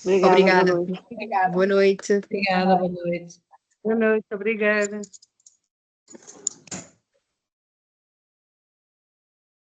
Obrigada, Obrigada. boa noite. Obrigada. Boa noite. Obrigada, boa noite. Boa noite, obrigada.